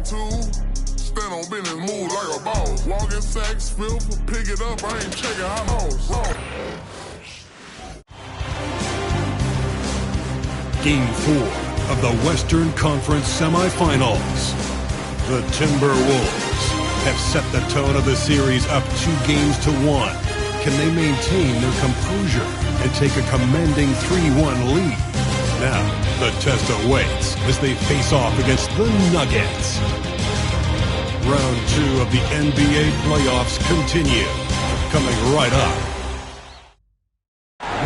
Stand on business, move like a boss. Walking sacks, filth, pick it up, I ain't checking how long. Game 4 of the Western Conference semifinals. The Timberwolves have set the tone of the series up 2 games to 1. Can they maintain their composure and take a commanding 3-1 lead? Now, the test awaits as they face off against the Nuggets. Round 2 of the NBA playoffs continue. Coming right up.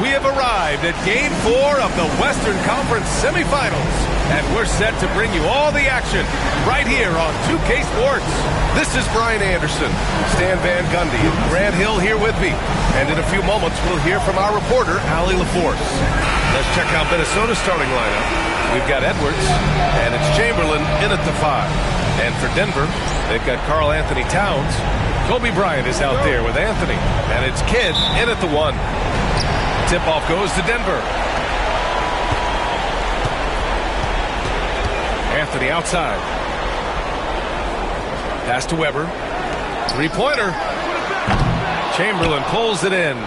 We have arrived at Game 4 of the Western Conference semifinals, and we're set to bring you all the action right here on 2K Sports. This is Brian Anderson, Stan Van Gundy, and Grant Hill here with me. And in a few moments, we'll hear from our reporter, Allie LaForce. Let's check out Minnesota's starting lineup. We've got Edwards, and it's Chamberlain in at the 5. And for Denver, they've got Karl Anthony Towns. Kobe Bryant is out there with Anthony, and it's Kidd in at the 1. Tip-off goes to Denver. Anthony outside. Pass to Weber. Three-pointer. Chamberlain pulls it in.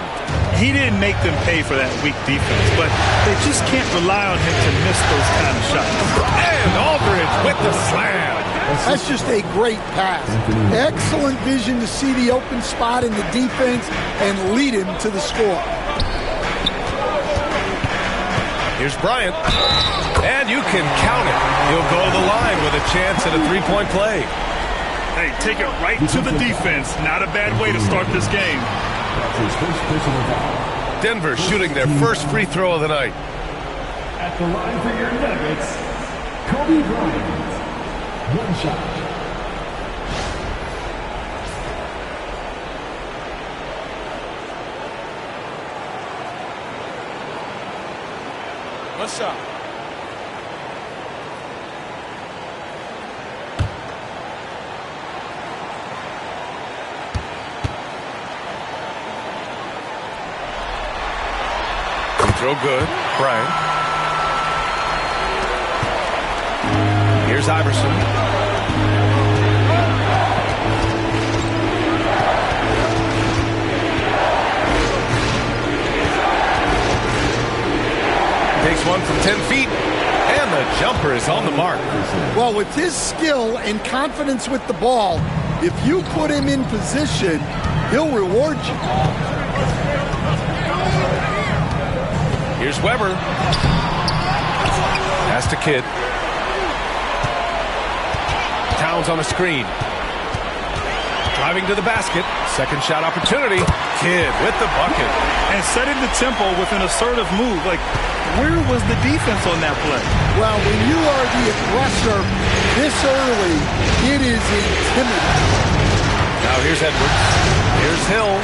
He didn't make them pay for that weak defense, but they just can't rely on him to miss those kind of shots. And Aldridge with the slam. That's just a great pass. Excellent vision to see the open spot in the defense and lead him to the score. Here's Bryant. And you can count it. He'll go to the line with a chance at a 3-point play. Hey, take it right to the defense. Not a bad way to start this game. Denver shooting their first free throw of the night. At the line for your Nuggets, Kobe Bryant. 1 shot. What's up? Throw good. Bryant. Here's Iverson. Takes one from 10 feet, and the jumper is on the mark. Well, with his skill and confidence with the ball, if you put him in position, he'll reward you. Here's Weber. Pass to Kidd. Towns on a screen. Driving to the basket. Second shot opportunity. Kidd with the bucket. And setting the tempo with an assertive move. Like, where was the defense on that play? Well, when you are the aggressor this early, it is intimidating. Now here's Edwards. Here's Hill.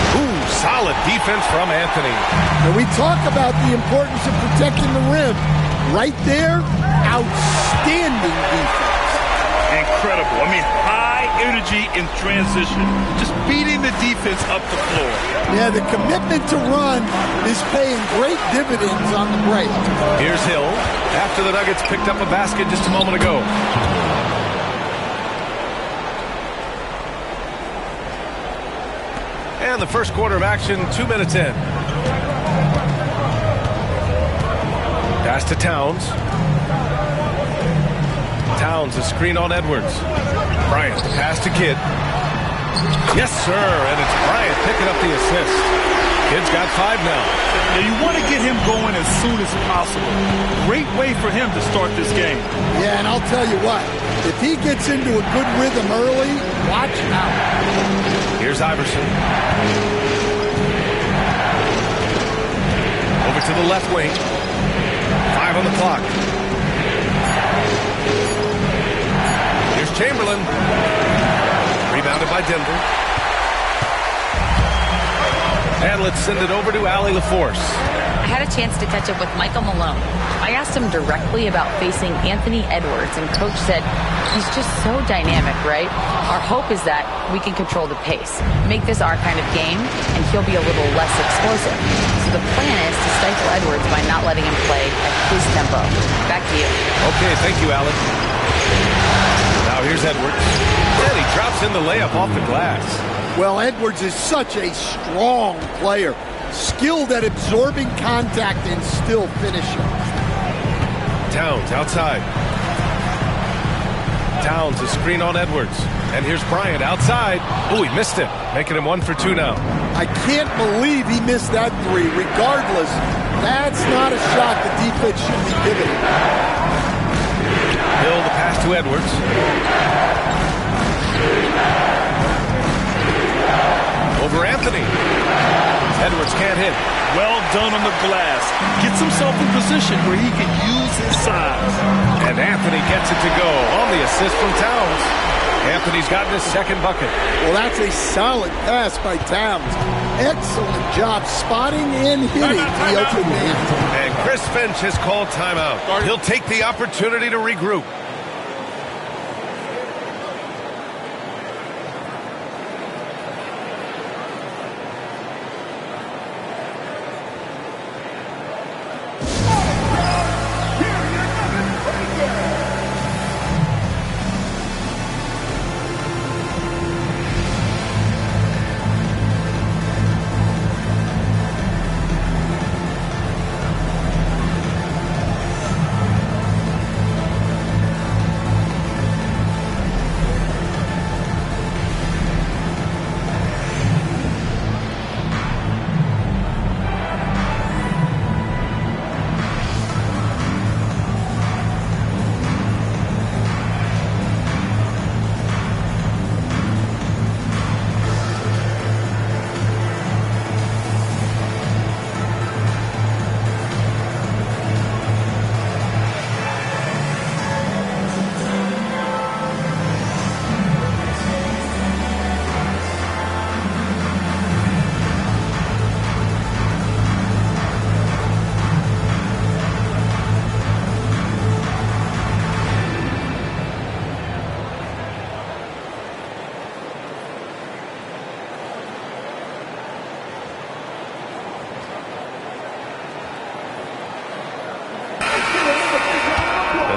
Ooh, solid defense from Anthony. And we talk about the importance of protecting the rim. Right there, outstanding defense. Incredible. I mean, high energy in transition. Just beating the defense up the floor. Yeah, the commitment to run is paying great dividends on the break. Here's Hill after the Nuggets picked up a basket just a moment ago. And the first quarter of action, 2 minutes in. Pass to Towns. Towns, a screen on Edwards. Bryant, pass to Kidd. Yes, sir, and it's Bryant picking up the assist. Kidd's got 5 now. Yeah, you want to get him going as soon as possible. Great way for him to start this game. Yeah, and I'll tell you what, if he gets into a good rhythm early, watch out. Here's Iverson. Over to the left wing. 5 on the clock. Here's Chamberlain. Rebounded by Denver. And let's send it over to Allie LaForce. I had a chance to catch up with Michael Malone. I asked him directly about facing Anthony Edwards, and Coach said he's just so dynamic, right? Our hope is that we can control the pace, make this our kind of game, and he'll be a little less explosive. So the plan is to stifle Edwards by not letting him play at his tempo. Back to you. Okay, thank you, Allie. Edwards. And he drops in the layup off the glass. Well, Edwards is such a strong player. Skilled at absorbing contact and still finishing. Towns outside. Towns a screen on Edwards. And here's Bryant outside. Oh, he missed it. Making him 1 for 2 now. I can't believe he missed that three. Regardless, that's not a shot the defense should be giving. Hill the pass to Edwards. Over Anthony. Edwards can't hit. Well done on the glass. Gets himself in position where he can use his size. And Anthony gets it to go on the assist from Towns. Anthony's gotten his second bucket. Well, that's a solid pass by Towns. Excellent job spotting and hitting the open man. And Chris Finch has called timeout. He'll take the opportunity to regroup.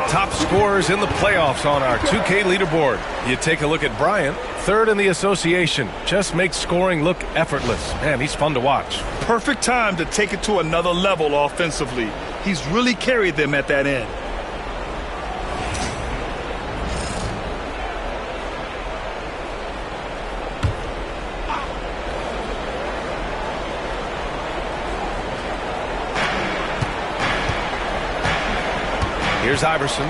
Top scorers in the playoffs on our 2K leaderboard. You take a look at Bryant, third in the association. Just makes scoring look effortless. Man, he's fun to watch. Perfect time to take it to another level offensively. He's really carried them at that end. Here's Iverson.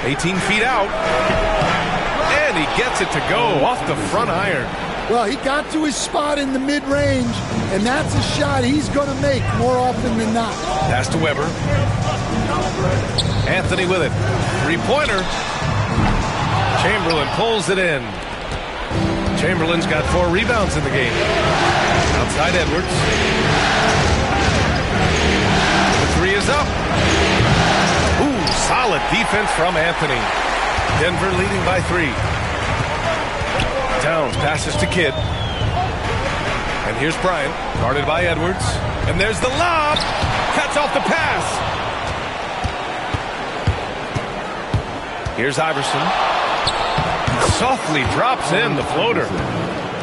18 feet out. And he gets it to go off the front iron. Well, he got to his spot in the mid-range, and that's a shot he's going to make more often than not. Pass to Weber. Anthony with it. Three-pointer. Chamberlain pulls it in. Chamberlain's got 4 rebounds in the game. Outside Edwards. Three is up. Ooh, solid defense from Anthony. Denver leading by 3. Towns passes to Kidd. And here's Bryant, guarded by Edwards. And there's the lob. Cuts off the pass. Here's Iverson. Softly drops in the floater.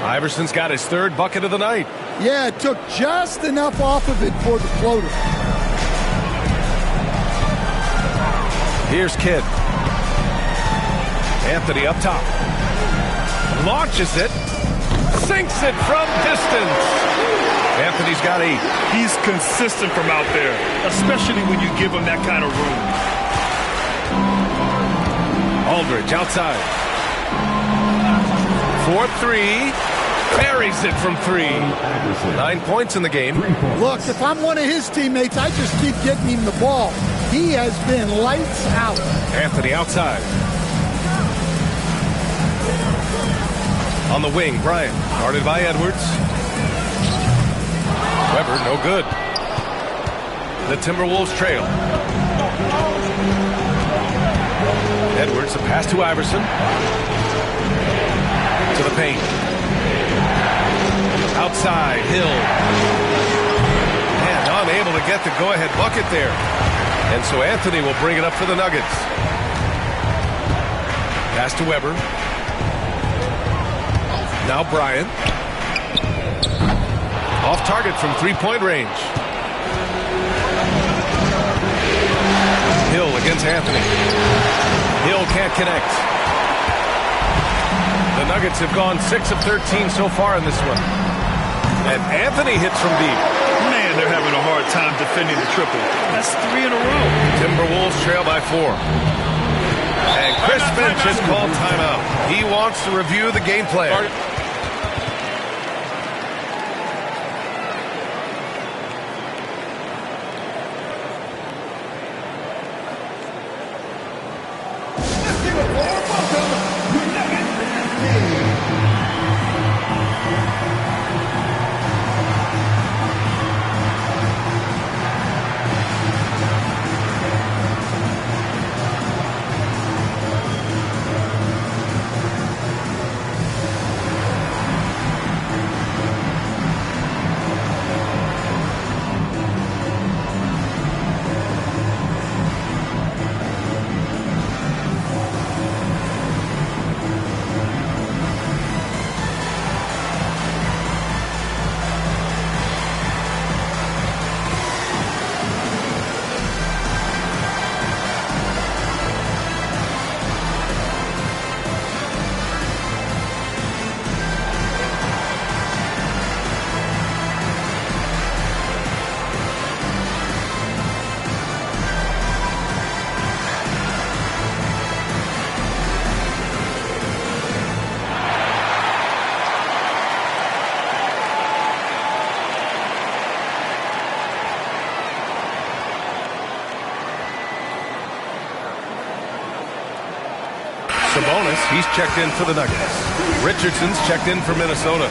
Iverson's got his 3rd bucket of the night. Yeah, it took just enough off of it for the floater. Here's Kidd. Anthony up top. Launches it. Sinks it from distance. Anthony's got 8. He's consistent from out there, especially when you give him that kind of room. Aldridge outside. 4-3. Buries it from 3. 9 points in the game. Look, if I'm one of his teammates, I just keep getting him the ball. He has been lights out. Anthony outside. On the wing, Bryant, guarded by Edwards. Weber, no good. The Timberwolves trail. Edwards, a pass to Iverson. To the paint. Outside, Hill. And unable to get the go-ahead bucket there. And so Anthony will bring it up for the Nuggets. Pass to Weber. Now Bryant. Off target from three-point range. Hill against Anthony. Hill can't connect. The Nuggets have gone 6 of 13 so far in this one. And Anthony hits from deep. Man, they're having a hard time defending the triple. That's 3 in a row. Timberwolves trail by 4. And Chris Finch has called timeout. He wants to review the game plan. Sabonis, he's checked in for the Nuggets. Richardson's checked in for Minnesota.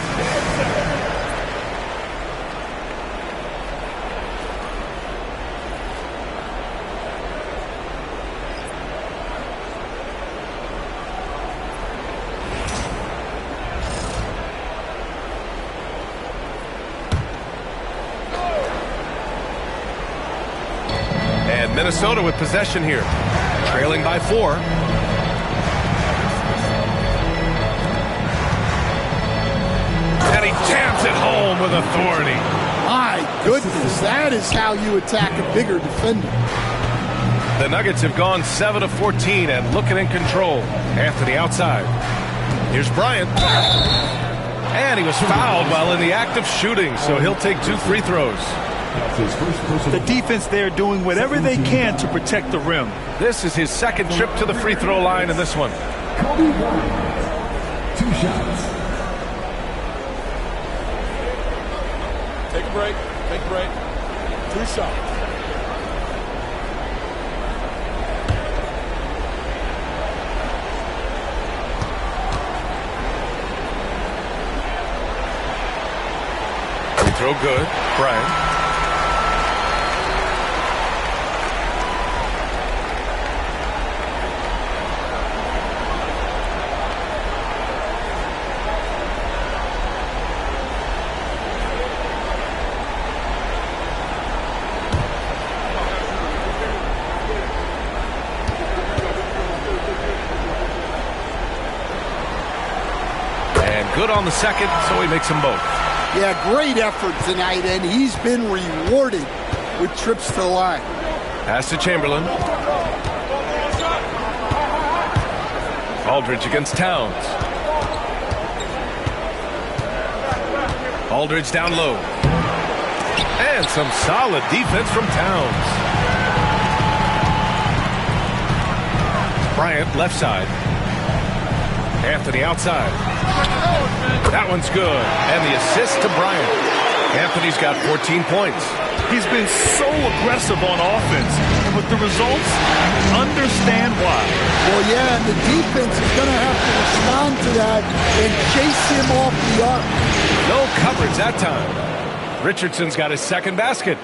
And Minnesota with possession here, trailing by 4. And he jams it home with authority. My goodness, that is how you attack a bigger defender. The Nuggets have gone 7 of 14 and looking in control. Anthony outside. Here's Bryant. And he was fouled while in the act of shooting, so he'll take 2 free throws. The defense there doing whatever they can to protect the rim. This is his second trip to the free throw line in this one. Kobe Bryant, 2 shots. Take a break. Take a break. 2 shots. Free throw good. Bryant. Good on the second, so he makes them both. Yeah, great effort tonight, and he's been rewarded with trips to the line. Pass to Chamberlain. Aldridge against Towns. Aldridge down low. And some solid defense from Towns. Bryant left side. Anthony outside. That one's good. And the assist to Bryant. Anthony's got 14 points. He's been so aggressive on offense. And with the results, understand why. Well, yeah, and the defense is going to have to respond to that and chase him off the arc. No coverage that time. Richardson's got his second basket.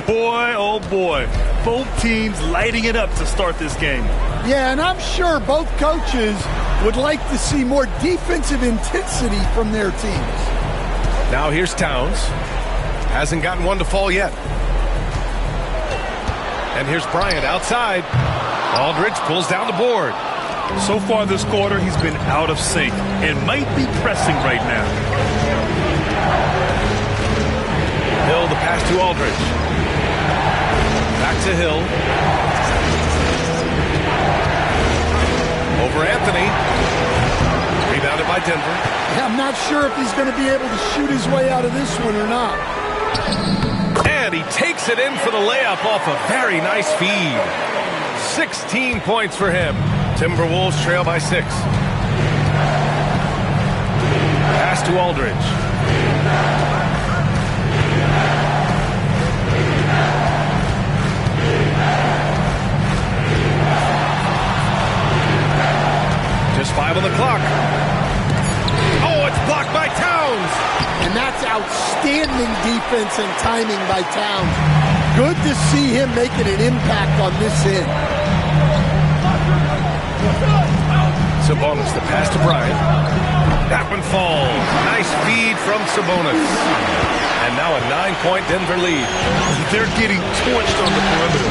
Boy, oh boy. Both teams lighting it up to start this game. Yeah, and I'm sure both coaches would like to see more defensive intensity from their teams. Now here's Towns. Hasn't gotten one to fall yet. And here's Bryant outside. Aldridge pulls down the board. So far this quarter, he's been out of sync and might be pressing right now. Hill, the pass to Aldridge. Back to Hill. Over Anthony. Rebounded by Denver. I'm not sure if he's going to be able to shoot his way out of this one or not. And he takes it in for the layup off a very nice feed. 16 points for him. Timberwolves trail by 6. Pass to Aldridge. Just 5 on the clock. Oh, it's blocked by Towns. And that's outstanding defense and timing by Towns. Good to see him making an impact on this end. Sabonis, the pass to Bryant. That one falls. Nice feed from Sabonis. And now a 9-point Denver lead. They're getting torched on the perimeter.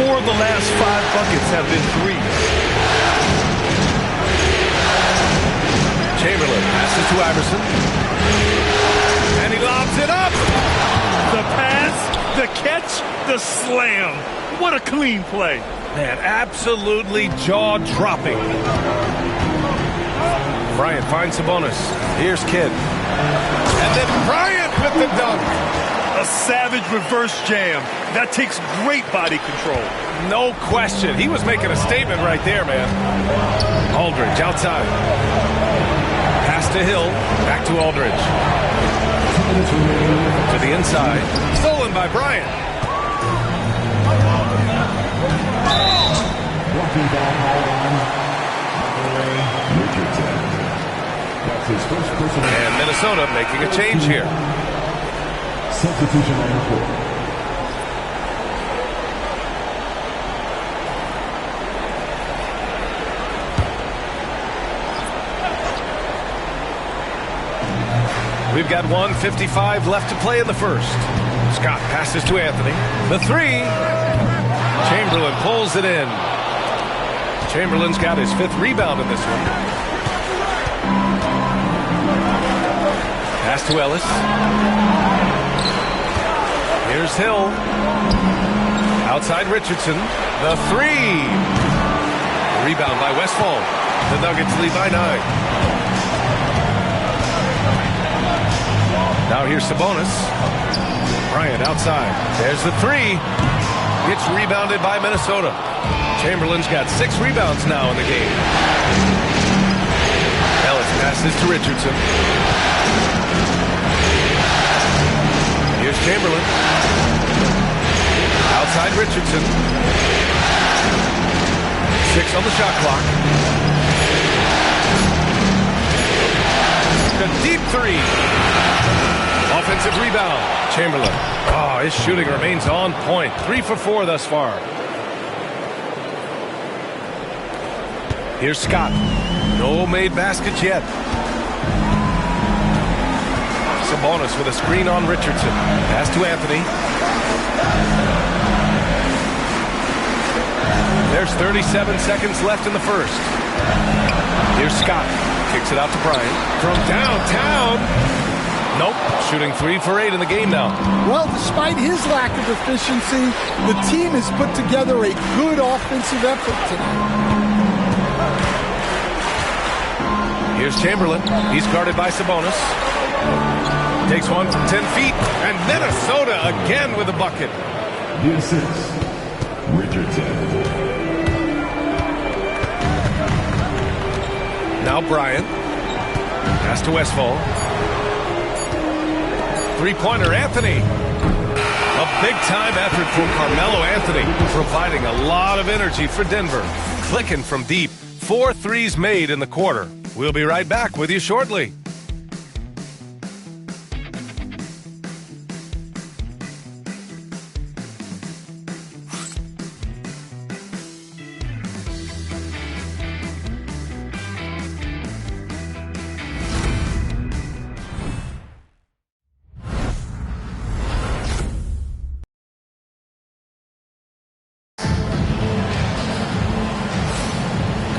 4 of the last 5 buckets have been threes. Chamberlain passes to Iverson. And he lobs it up. The pass, the catch, the slam. What a clean play. Man, absolutely jaw-dropping. Bryant finds Sabonis. Here's Kidd. And then Bryant with the dunk. A savage reverse jam. That takes great body control. No question. He was making a statement right there, man. Aldridge outside. Pass to Hill. Back to Aldridge. To the inside. Stolen by Bryant. Walking down all line. Richardson. That's his first personal. And Minnesota making a change here. Substitution on the court. We've got 1:55 left to play in the first. Scott passes to Anthony. The 3. Chamberlain pulls it in. Chamberlain's got his 5th rebound in this one. Pass to Ellis. Here's Hill. Outside Richardson. The 3. Rebound by Westfall. The Nuggets lead by 9. Now here's Sabonis. Bryant outside. There's the 3. Gets rebounded by Minnesota. Chamberlain's got 6 rebounds now in the game. Ellis passes to Richardson. Here's Chamberlain. Outside Richardson. 6 on the shot clock. The deep 3. Offensive rebound. Chamberlain. Oh, his shooting remains on point. 3 for 4 thus far. Here's Scott. No made baskets yet. Sabonis with a screen on Richardson. Pass to Anthony. There's 37 seconds left in the first. Here's Scott. Kicks it out to Bryant. From downtown. Nope. Shooting 3 for 8 in the game now. Well, despite his lack of efficiency, the team has put together a good offensive effort tonight. Here's Chamberlain. He's guarded by Sabonis. Takes one from 10 feet. And Minnesota again with a bucket. The assist. Richardson. Now Bryant. Pass to Westfall. 3-pointer Anthony. A big-time effort from Carmelo Anthony, providing a lot of energy for Denver. Clicking from deep. 4 threes made in the quarter. We'll be right back with you shortly.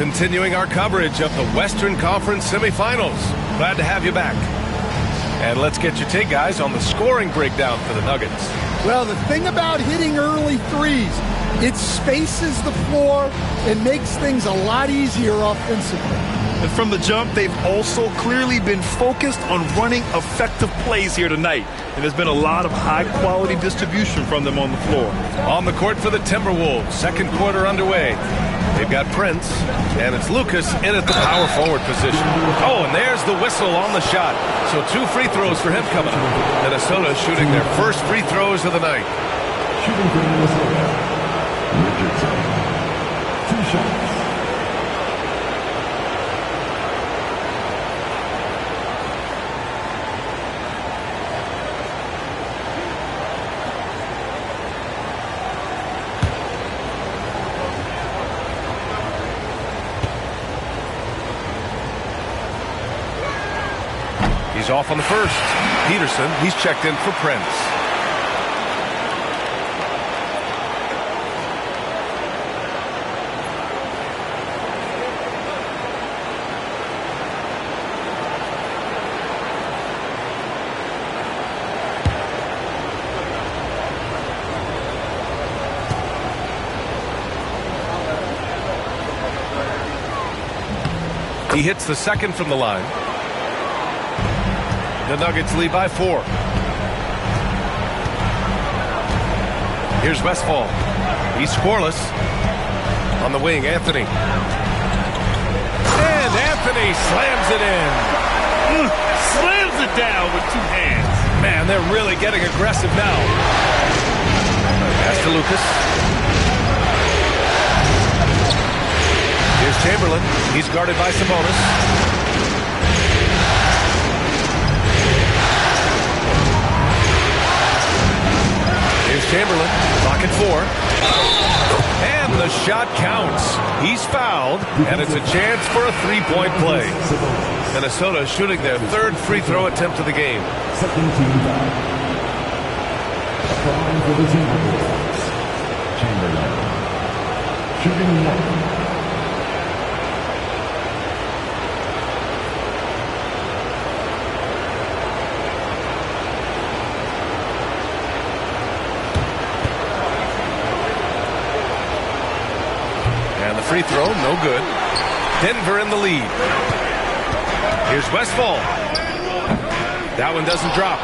Continuing our coverage of the Western Conference semifinals. Glad to have you back. And let's get your take, guys, on the scoring breakdown for the Nuggets. Well, the thing about hitting early threes, it spaces the floor and makes things a lot easier offensively. And from the jump, they've also clearly been focused on running effective plays here tonight. And there's been a lot of high-quality distribution from them on the floor. On the court for the Timberwolves, second quarter underway. They've got Prince, and it's Lucas in at the power forward position. Oh, and there's the whistle on the shot. So 2 free throws for him coming up. Minnesota shooting their first free throws of the night. Shooting for Minnesota, Richardson. 2 shots. He's off on the first. Peterson, he's checked in for Prince. He hits the second from the line. The Nuggets lead by 4. Here's Westfall. He's scoreless. On the wing, Anthony. And Anthony slams it in. Slams it down with 2 hands. Man, they're really getting aggressive now. Pass to Lucas. Here's Chamberlain. He's guarded by Sabonis. Here's Chamberlain, pocket 4. And the shot counts. He's fouled, and it's a chance for a 3-point play. Minnesota shooting their 3rd free throw attempt of the game. Second team foul. Applying for the Timberwolves, Chamberlain. Shooting 1. Free throw, no good. Denver in the lead. Here's Westfall. That one doesn't drop.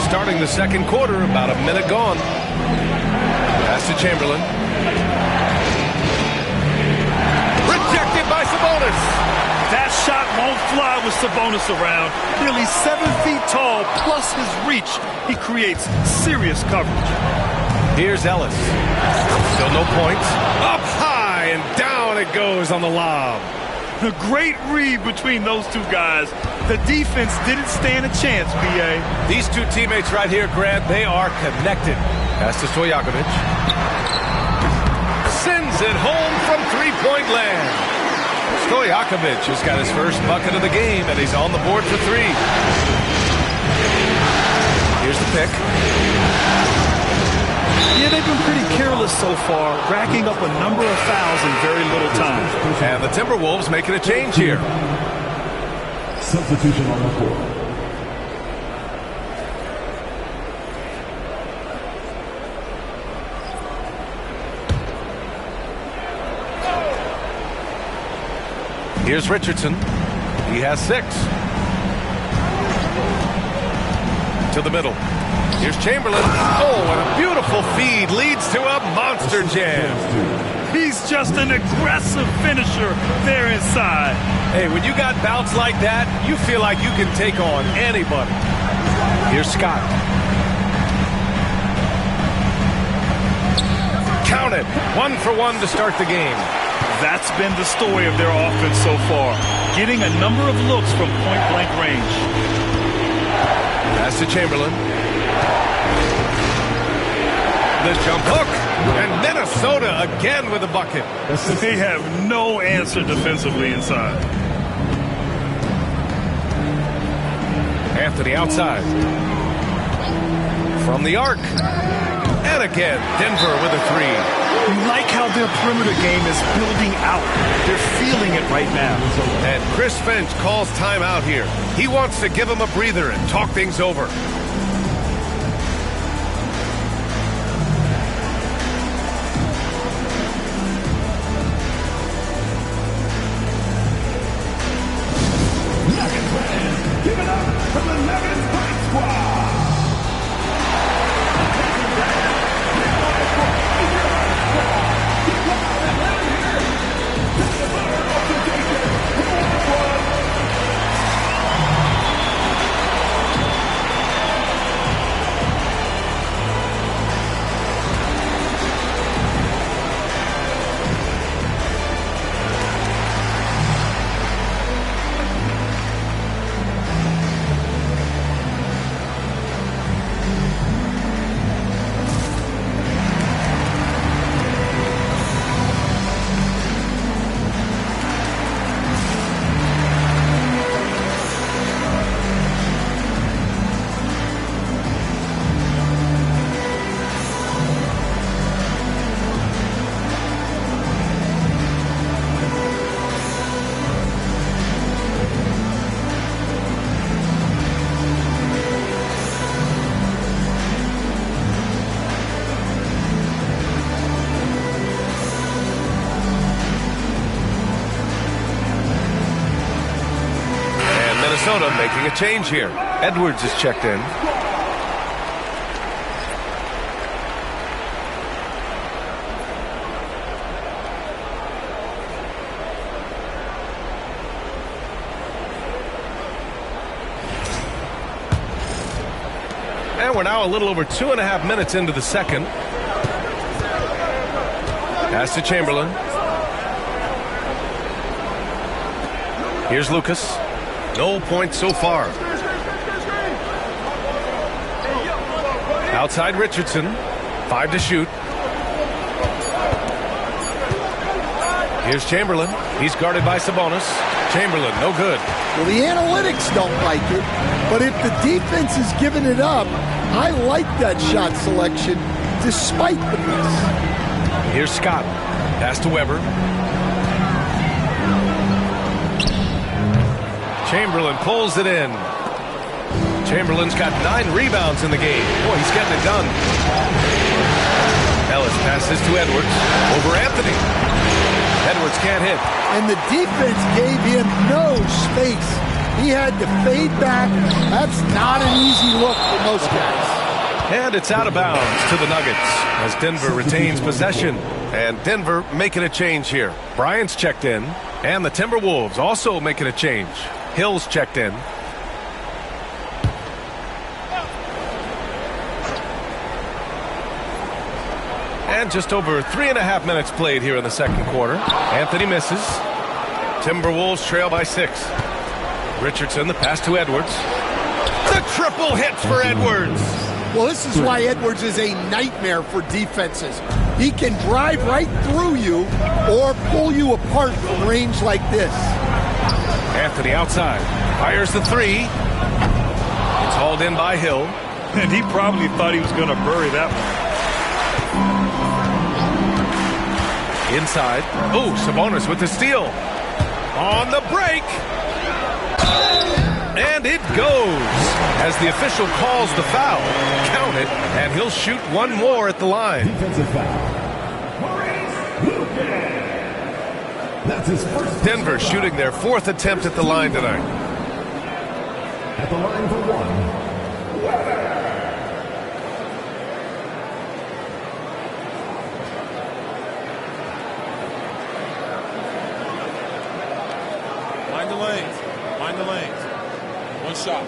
Starting the second quarter, about a minute gone. Pass to Chamberlain. Rejected by Sabonis. That shot won't fly with Sabonis around. Nearly 7 feet tall, plus his reach. He creates serious coverage. Here's Ellis. Still no points. Up high and down it goes on the lob. A great read between those 2 guys. The defense didn't stand a chance, B.A. These 2 teammates right here, Grant, they are connected. Pass to Stojakovic. Sends it home from 3-point land. Stojakovic has got his first bucket of the game, and he's on the board for 3. Here's the pick. Yeah, they've been pretty careless so far, racking up a number of fouls in very little time. And the Timberwolves making a change here. Substitution on the court. Here's Richardson. He has 6. To the middle. Here's Chamberlain. Oh, and a beautiful feed leads to a monster jam. He's just an aggressive finisher there inside. Hey, when you got bounce like that, you feel like you can take on anybody. Here's Scott. Count it. 1 for 1 to start the game. That's been the story of their offense so far. Getting a number of looks from point-blank range. Pass to Chamberlain. The jump hook. And Minnesota again with a bucket. They have no answer defensively inside. Anthony outside. From the arc. And And again, Denver with a three. You like how their perimeter game is building out. They're feeling it right now. And Chris Finch calls timeout here. He wants to give him a breather and talk things over. Give it up for the Nuggets Fight Squad! Minnesota making a change here. Edwards is checked in. And we're now a little over 2.5 minutes into the second. Pass to Chamberlain. Here's Lucas. No points so far. Outside Richardson. 5 to shoot. Here's Chamberlain. He's guarded by Sabonis. Chamberlain, no good. Well, the analytics don't like it, but if the defense is giving it up, I like that shot selection despite the miss. Here's Scott. Pass to Weber. Chamberlain pulls it in. Chamberlain's got 9 rebounds in the game. Boy, he's getting it done. Ellis passes to Edwards. Over Anthony. Edwards can't hit. And the defense gave him no space. He had to fade back. That's not an easy look for most guys. And it's out of bounds to the Nuggets as Denver retains possession. And Denver making a change here. Bryant's checked in. And the Timberwolves also making a change. Hill's checked in. And just over 3.5 minutes played here in the second quarter. Anthony misses. Timberwolves trail by 6. Richardson, the pass to Edwards. The triple hits for Edwards. Well, this is why Edwards is a nightmare for defenses. He can drive right through you or pull you apart from range like this. Anthony outside. Fires the 3. It's hauled in by Hill. And he probably thought he was going to bury that one. Inside. Oh, Sabonis with the steal. On the break. And it goes. As the official calls the foul. Count it. And he'll shoot one more at the line. Defensive foul. That's his first. Denver shooting their 4th attempt at the line tonight. At the line for 1. Mind the lanes. Mind the lanes. One shot.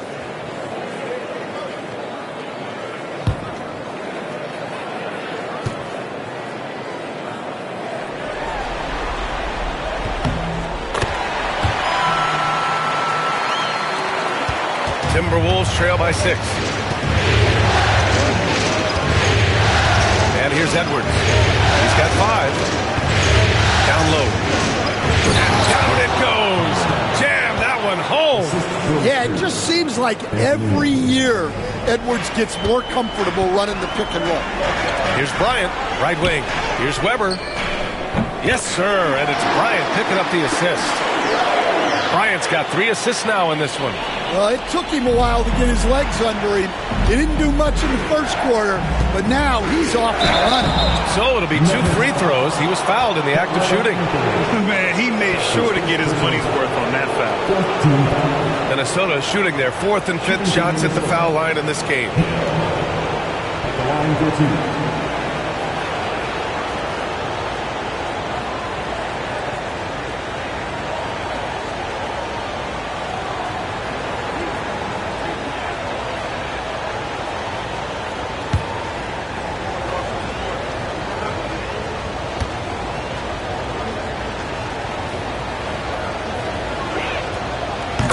Timberwolves trail by 6. And here's Edwards. He's got 5. Down low. And down it goes. Jam that one home. Yeah, it just seems like every year Edwards gets more comfortable running the pick and roll. Here's Bryant, right wing. Here's Weber. Yes, sir, and it's Bryant picking up the assist. Bryant's got 3 assists now in this one. Well, it took him a while to get his legs under him. He didn't do much in the first quarter, but now he's off and running. So it'll be 2 free throws. He was fouled in the act of shooting. Man, he made sure to get his money's worth on that foul. Minnesota is shooting their 4th and 5th shots at the foul line in this game. The line for 2.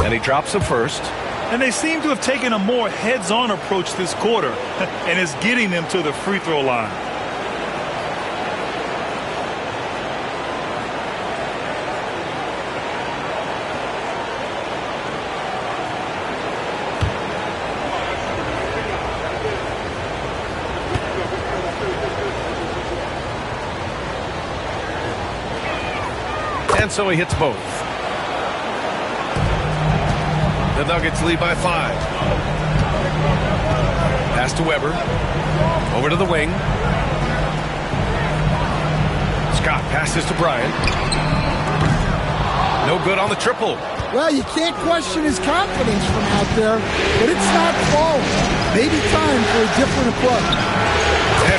And he drops the first. And they seem to have taken a more heads-on approach this quarter, and it's getting them to the free throw line. And so he hits both. The Nuggets lead by 5. Pass to Weber. Over to the wing. Scott passes to Bryant. No good on the triple. Well, you can't question his confidence from out there, but it's not falling. Maybe time for a different approach.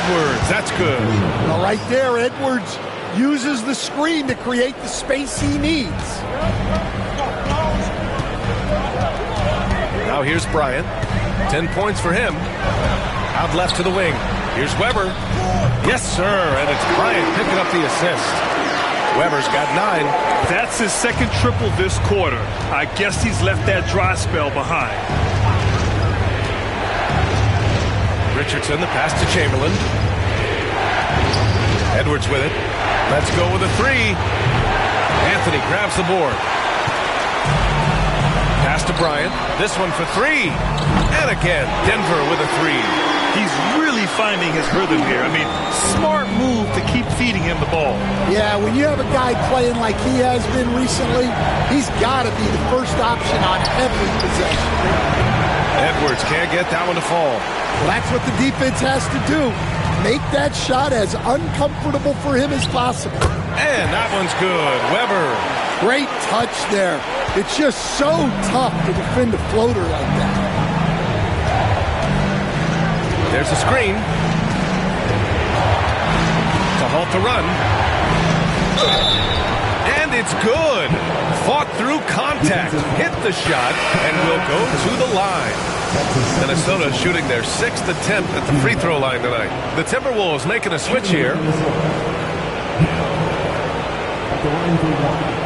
Edwards, that's good. Well, right there, Edwards uses the screen to create the space he needs. Now here's Bryant. 10 points for him. Out left to the wing. Here's Weber. Yes, sir. And it's Bryant picking up the assist. Weber's got 9. That's his second triple this quarter. I guess he's left that dry spell behind. Richardson, the pass to Chamberlain. Edwards with it. Let's go with a 3. Anthony grabs the board. Pass to Bryant. This one for 3. And again, Denver with a 3. He's really finding his rhythm here. I mean, smart move to keep feeding him the ball. Yeah, when you have a guy playing like he has been recently, he's got to be the first option on every possession. Edwards can't get that one to fall. Well, that's what the defense has to do. Make that shot as uncomfortable for him as possible. And that one's good. Weber. Great touch there. It's just so tough to defend a floater like that. There's a screen to halt the run. And it's good. Fought through contact. Hit the shot and will go to the line. Minnesota shooting their 6th attempt at the free throw line tonight. The Timberwolves making a switch here. The line for 1.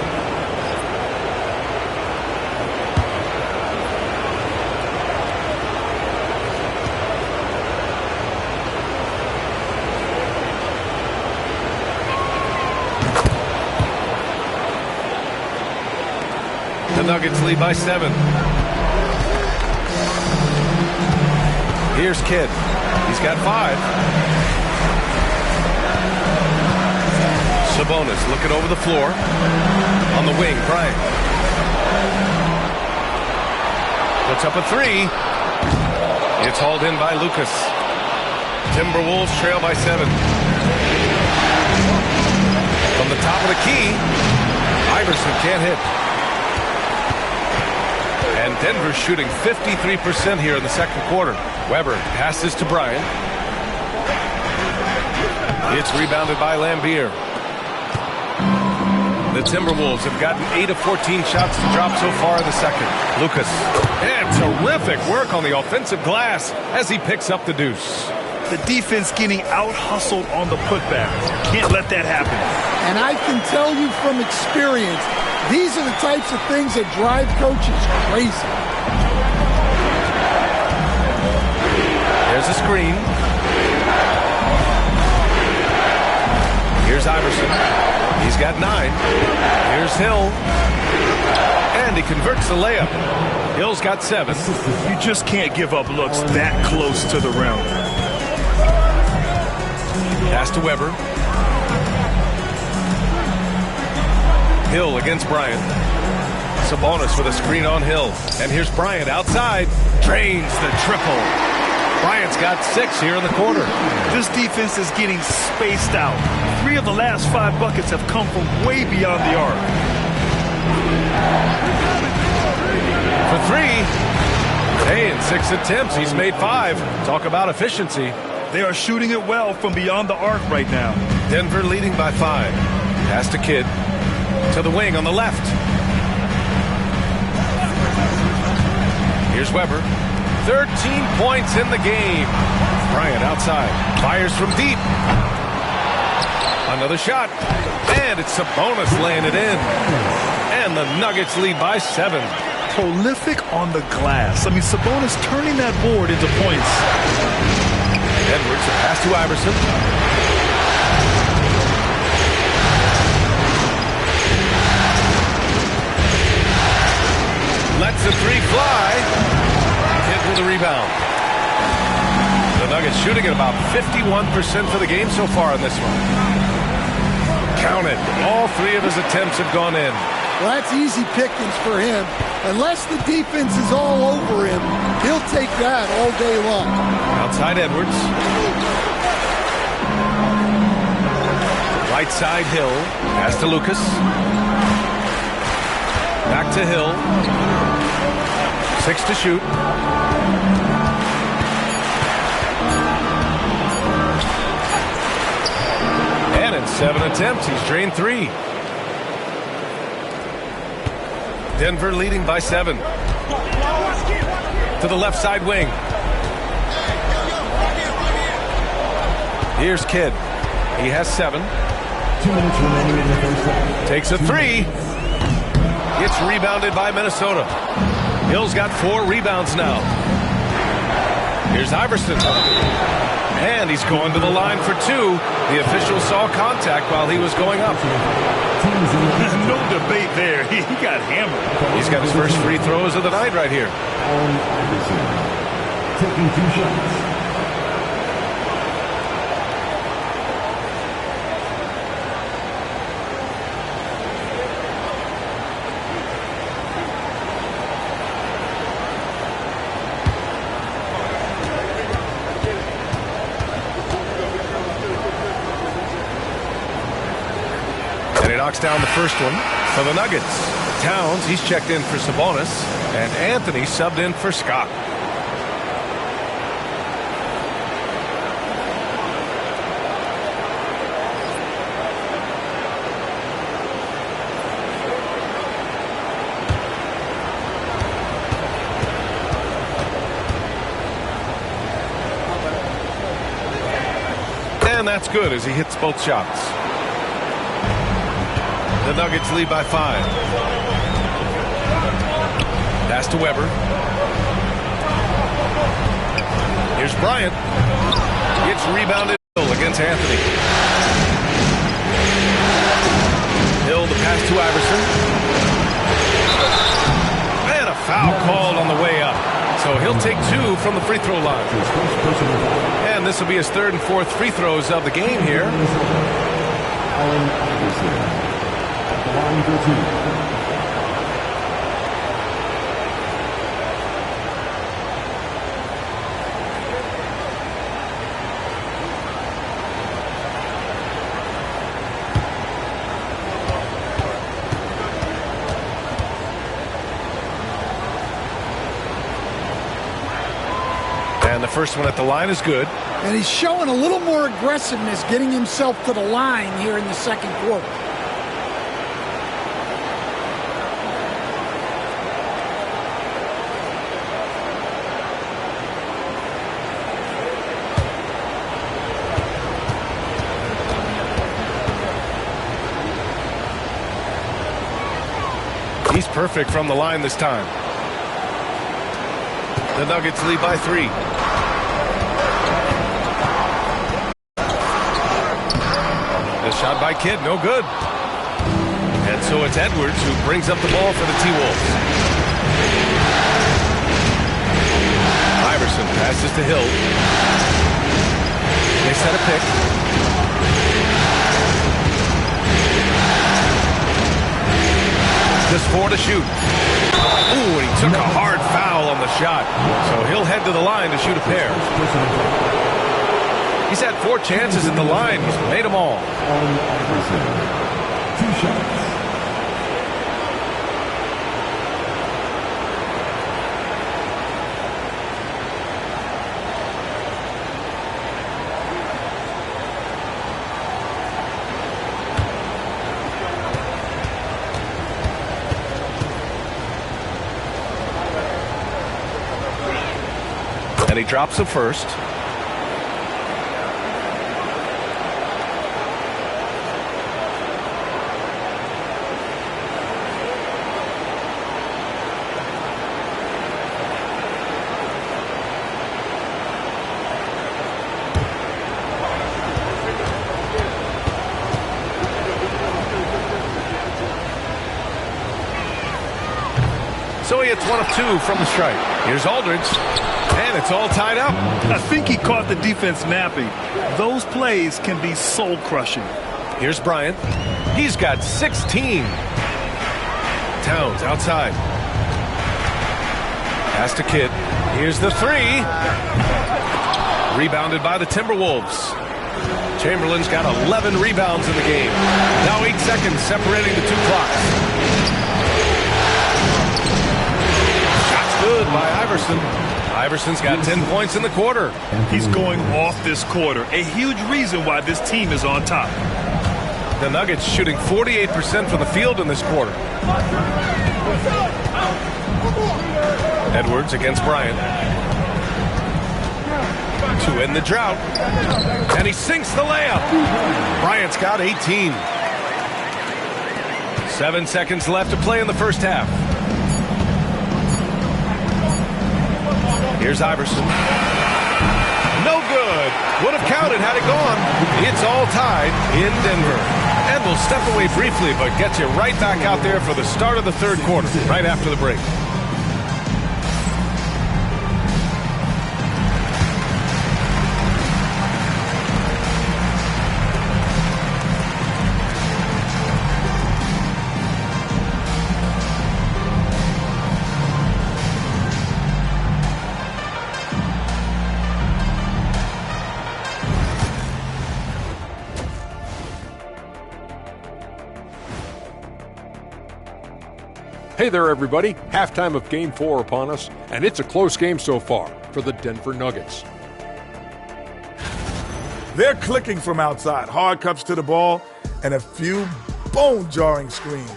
The Nuggets lead by 7. Here's Kidd. He's got 5. Sabonis looking over the floor. On the wing, Bryant. Puts up a 3. It's hauled in by Lucas. Timberwolves trail by 7. From the top of the key, Iverson can't hit. And Denver's shooting 53% here in the second quarter. Weber passes to Bryant. It's rebounded by Lambier. The Timberwolves have gotten 8 of 14 shots to drop so far in the second. Lucas. And terrific work on the offensive glass as he picks up the deuce. The defense getting out-hustled on the putback. Can't let that happen. And I can tell you from experience, these are the types of things that drive coaches crazy. There's a screen. Here's Iverson. He's got 9. Here's Hill. And he converts the layup. Hill's got 7. You just can't give up looks that close to the rim. Pass to Weber. Hill against Bryant. Sabonis with a screen on Hill. And here's Bryant outside. Drains the triple. Bryant's got 6 here in the quarter. This defense is getting spaced out. 3 of the last 5 buckets have come from way beyond the arc. For 3. Hey, in 6 attempts, he's made 5. Talk about efficiency. They are shooting it well from beyond the arc right now. Denver leading by 5. Pass to Kidd. To the wing on the left. Here's Weber. 13 points in the game. Bryant outside. Fires from deep. Another shot. And it's Sabonis laying it in. And the Nuggets lead by 7. Prolific on the glass. I mean, Sabonis turning that board into points. Edwards, a pass to Iverson. Lets the 3 fly. Hit with the rebound. The Nuggets shooting at about 51% for the game so far in this one. Counted. All 3 of his attempts have gone in. Well, that's easy pickings for him. Unless the defense is all over him, he'll take that all day long. Outside Edwards. Right side Hill. Pass to Lucas. Back to Hill. 6 to shoot. And in 7 attempts, he's drained 3. Denver leading by 7. To the left side wing. Here's Kidd. He has 7. 2 minutes remaining in the first half. Takes a 3. It's rebounded by Minnesota. Hill's got 4 rebounds now. Here's Iverson. And he's going to the line for 2. The official saw contact while he was going up. No debate there. He got hammered. He's got his first free throws of the night right here. Iverson taking 2 shots. Knocks down the first one for the Nuggets. Towns, he's checked in for Sabonis, and Anthony subbed in for Scott. And that's good as he hits both shots. The Nuggets lead by 5. Pass to Weber. Here's Bryant. It's rebounded against Anthony. Hill, the pass to Iverson. And a foul called on the way up. So he'll take 2 from the free throw line. And this will be his 3rd and 4th free throws of the game here. Line for 2. And the first one at the line is good. And he's showing a little more aggressiveness getting himself to the line here in the second quarter. He's perfect from the line this time. The Nuggets lead by 3. The shot by Kidd, no good. And so it's Edwards who brings up the ball for the T-Wolves. Iverson passes to Hill. They set a pick. Just 4 to shoot. Ooh, and he took a hard foul on the shot. So he'll head to the line to shoot a pair. He's had 4 chances at the line. He's made them all. 2 shots. And he drops the first. So he hits 1 of 2 from the stripe. Here's Aldridge. And it's all tied up. I think he caught the defense napping. Those plays can be soul-crushing. Here's Bryant. He's got 16. Towns outside. Pass to Kidd. Here's the 3. Rebounded by the Timberwolves. Chamberlain's got 11 rebounds in the game. Now 8 seconds separating the 2 clocks. Shot's good by Iverson. Iverson's got 10 points in the quarter. He's going off this quarter. A huge reason why this team is on top. The Nuggets shooting 48% from the field in this quarter. Edwards against Bryant. To end the drought. And he sinks the layup. Bryant's got 18. 7 seconds left to play in the first half. Here's Iverson. No good. Would have counted had it gone. It's all tied in Denver. And we'll step away briefly, but get you right back out there for the start of the third quarter, right after the break. Hey there, everybody. Halftime of Game 4 upon us, and it's a close game so far for the Denver Nuggets. They're clicking from outside. Hard cups to the ball and a few bone-jarring screens.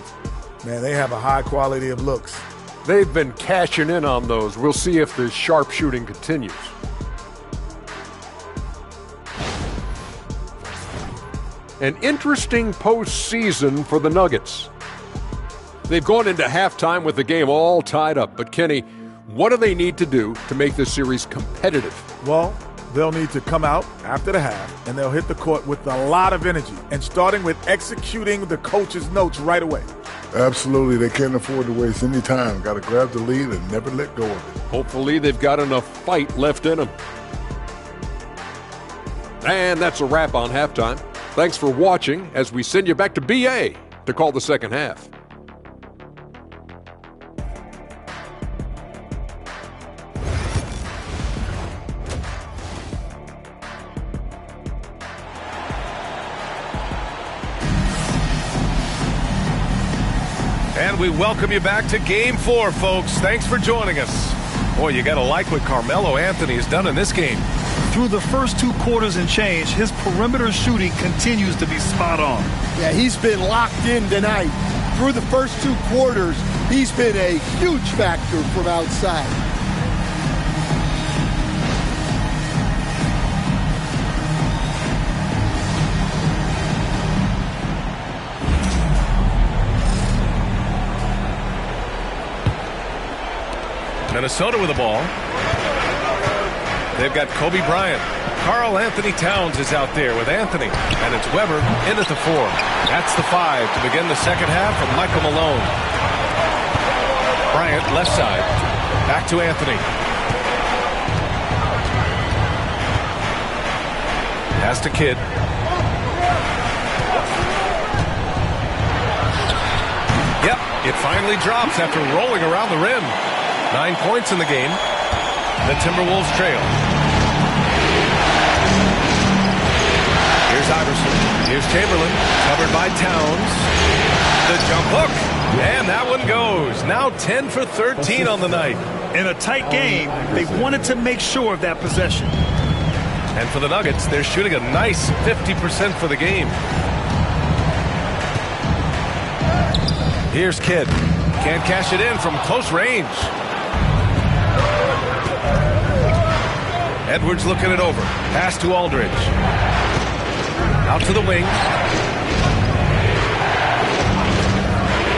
Man, they have a high quality of looks. They've been cashing in on those. We'll see if the sharp shooting continues. An interesting postseason for the Nuggets. They've gone into halftime with the game all tied up. But, Kenny, what do they need to do to make this series competitive? Well, they'll need to come out after the half, and they'll hit the court with a lot of energy, and starting with executing the coach's notes right away. Absolutely. They can't afford to waste any time. Got to grab the lead and never let go of it. Hopefully they've got enough fight left in them. And that's a wrap on halftime. Thanks for watching as we send you back to BA to call the second half. And we welcome you back to Game 4, folks. Thanks for joining us. Boy, you got to like what Carmelo Anthony has done in this game. Through the first 2 quarters and change, his perimeter shooting continues to be spot on. Yeah, he's been locked in tonight. Through the first 2 quarters, he's been a huge factor from outside. Minnesota with the ball. They've got Kobe Bryant. Karl Anthony Towns is out there with Anthony, and it's Weber in at the 4. That's the 5 to begin the second half from Michael Malone. Bryant left side, back to Anthony. Pass to Kidd. Yep, it finally drops after rolling around the rim. 9 points in the game. The Timberwolves trail. Here's Iverson. Here's Chamberlain. Covered by Towns. The jump hook. And that one goes. Now 10 for 13 on the night. In a tight game, they wanted to make sure of that possession. And for the Nuggets, they're shooting a nice 50% for the game. Here's Kidd. Can't cash it in from close range. Edwards looking it over. Pass to Aldridge. Out to the wing.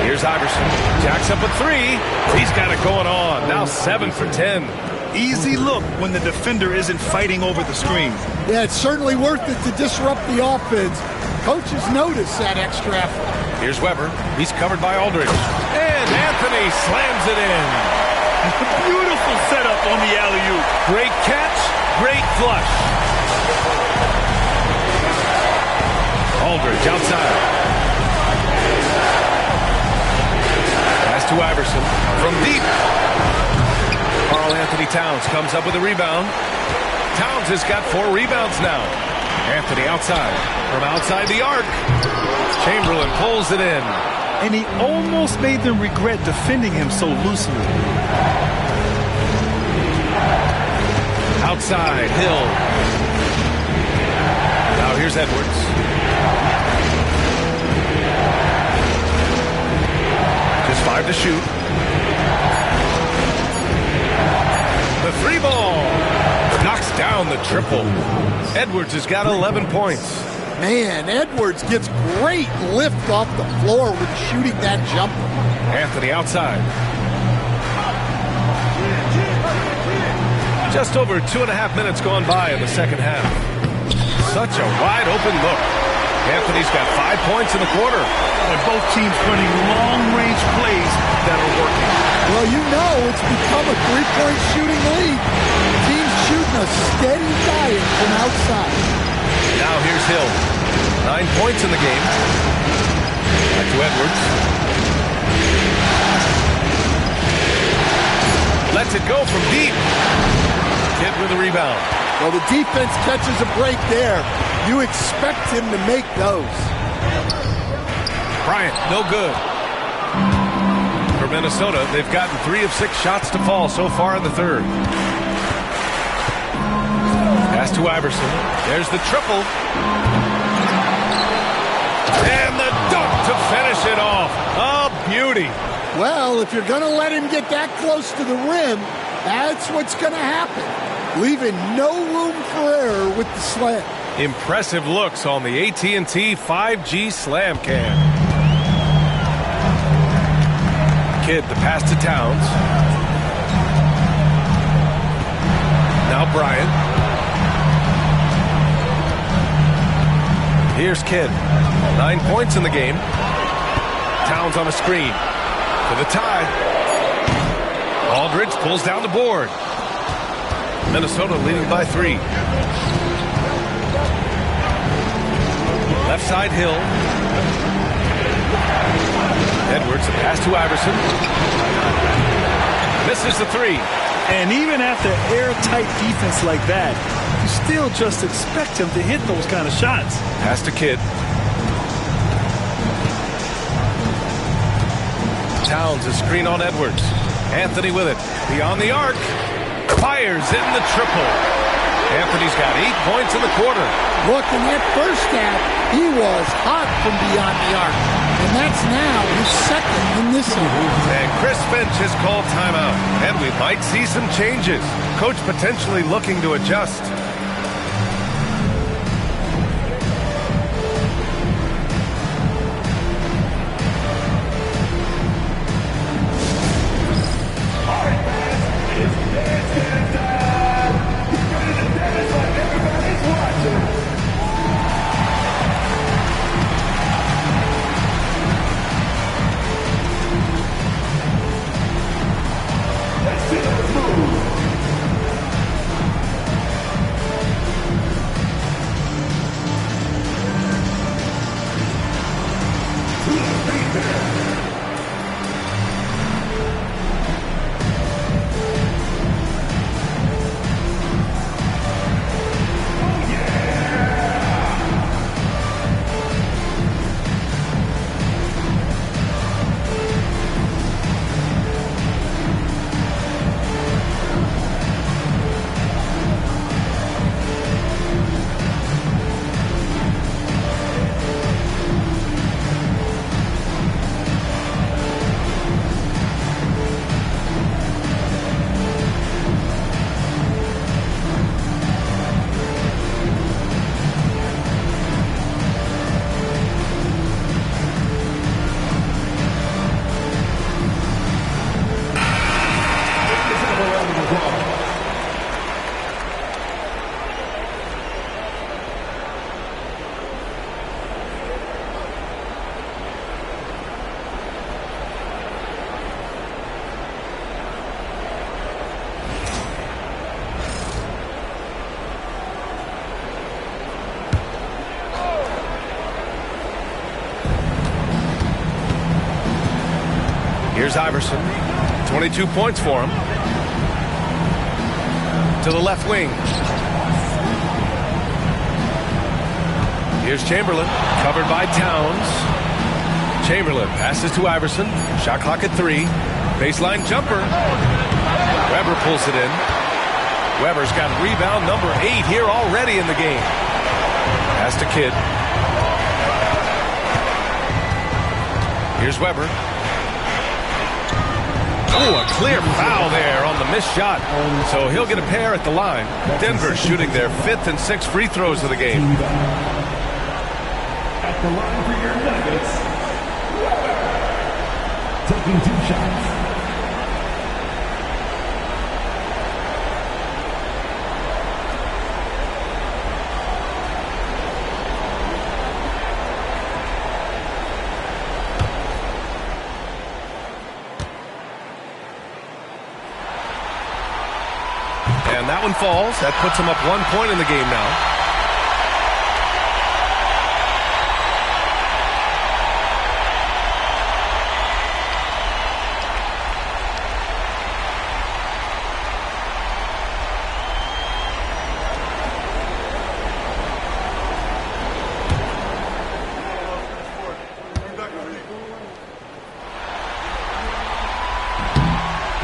Here's Iverson. Jacks up a 3. He's got it going on. Now 7 for 10. Easy look when the defender isn't fighting over the screen. Yeah, it's certainly worth it to disrupt the offense. Coaches notice that extra effort. Here's Weber. He's covered by Aldridge. And Anthony slams it in. Beautiful setup on the alley-oop. Great catch, great flush. Aldridge outside. Pass to Iverson from deep. Karl Anthony Towns comes up with a rebound. Towns has got 4 rebounds now. Anthony outside. From outside the arc. Chamberlain pulls it in. And he almost made them regret defending him so loosely. Outside, Hill. Now here's Edwards. Just 5 to shoot. The 3 ball. Knocks down the triple. Edwards has got 11 points. Man, Edwards gets great lift off the floor when shooting that jumper. Anthony outside. Just over 2.5 minutes gone by in the second half. Such a wide open look. Anthony's got 5 points in the quarter. And both teams running long-range plays that are working. Well, you know it's become a 3-point shooting lead. Teams shooting a steady diet from outside. Now here's Hill. 9 points in the game. Back to Edwards. Lets it go from deep. Kidd with a rebound. Well, the defense catches a break there. You expect him to make those. Bryant, no good. For Minnesota, they've gotten 3 of 6 shots to fall so far in the third. Pass to Iverson. There's the triple. And the dunk to finish it off. A beauty. Well, if you're going to let him get that close to the rim, that's what's going to happen. Leaving no room for error with the slam. Impressive looks on the AT&T 5G Slam Cam. Kidd, the pass to Towns. Now Bryant. Here's Kidd. 9 points in the game. Towns on a screen. To the tie. Aldridge pulls down the board. Minnesota leading by 3. Left side Hill. Edwards, a pass to Iverson. Misses the 3. And even after airtight defense like that, you still just expect him to hit those kind of shots. Pass to Kidd. Towns, a screen on Edwards. Anthony with it. Beyond the arc. Fires in the triple. Anthony's got 8 points in the quarter. Look, in that first half, he was hot from beyond the arc. And that's now his second in this series. And Chris Finch has called timeout. And we might see some changes. Coach potentially looking to adjust. Here's Iverson. 22 points for him. To the left wing. Here's Chamberlain. Covered by Towns. Chamberlain passes to Iverson. Shot clock at 3. Baseline jumper. Weber pulls it in. Weber's got rebound number 8 here already in the game. Pass to Kidd. Here's Weber. Oh, a clear foul there on the missed shot. So he'll get a pair at the line. Denver shooting their 5th and 6th free throws of the game. At the line for your Nuggets, taking 2 shots. And that one falls. That puts him up 1 point in the game now.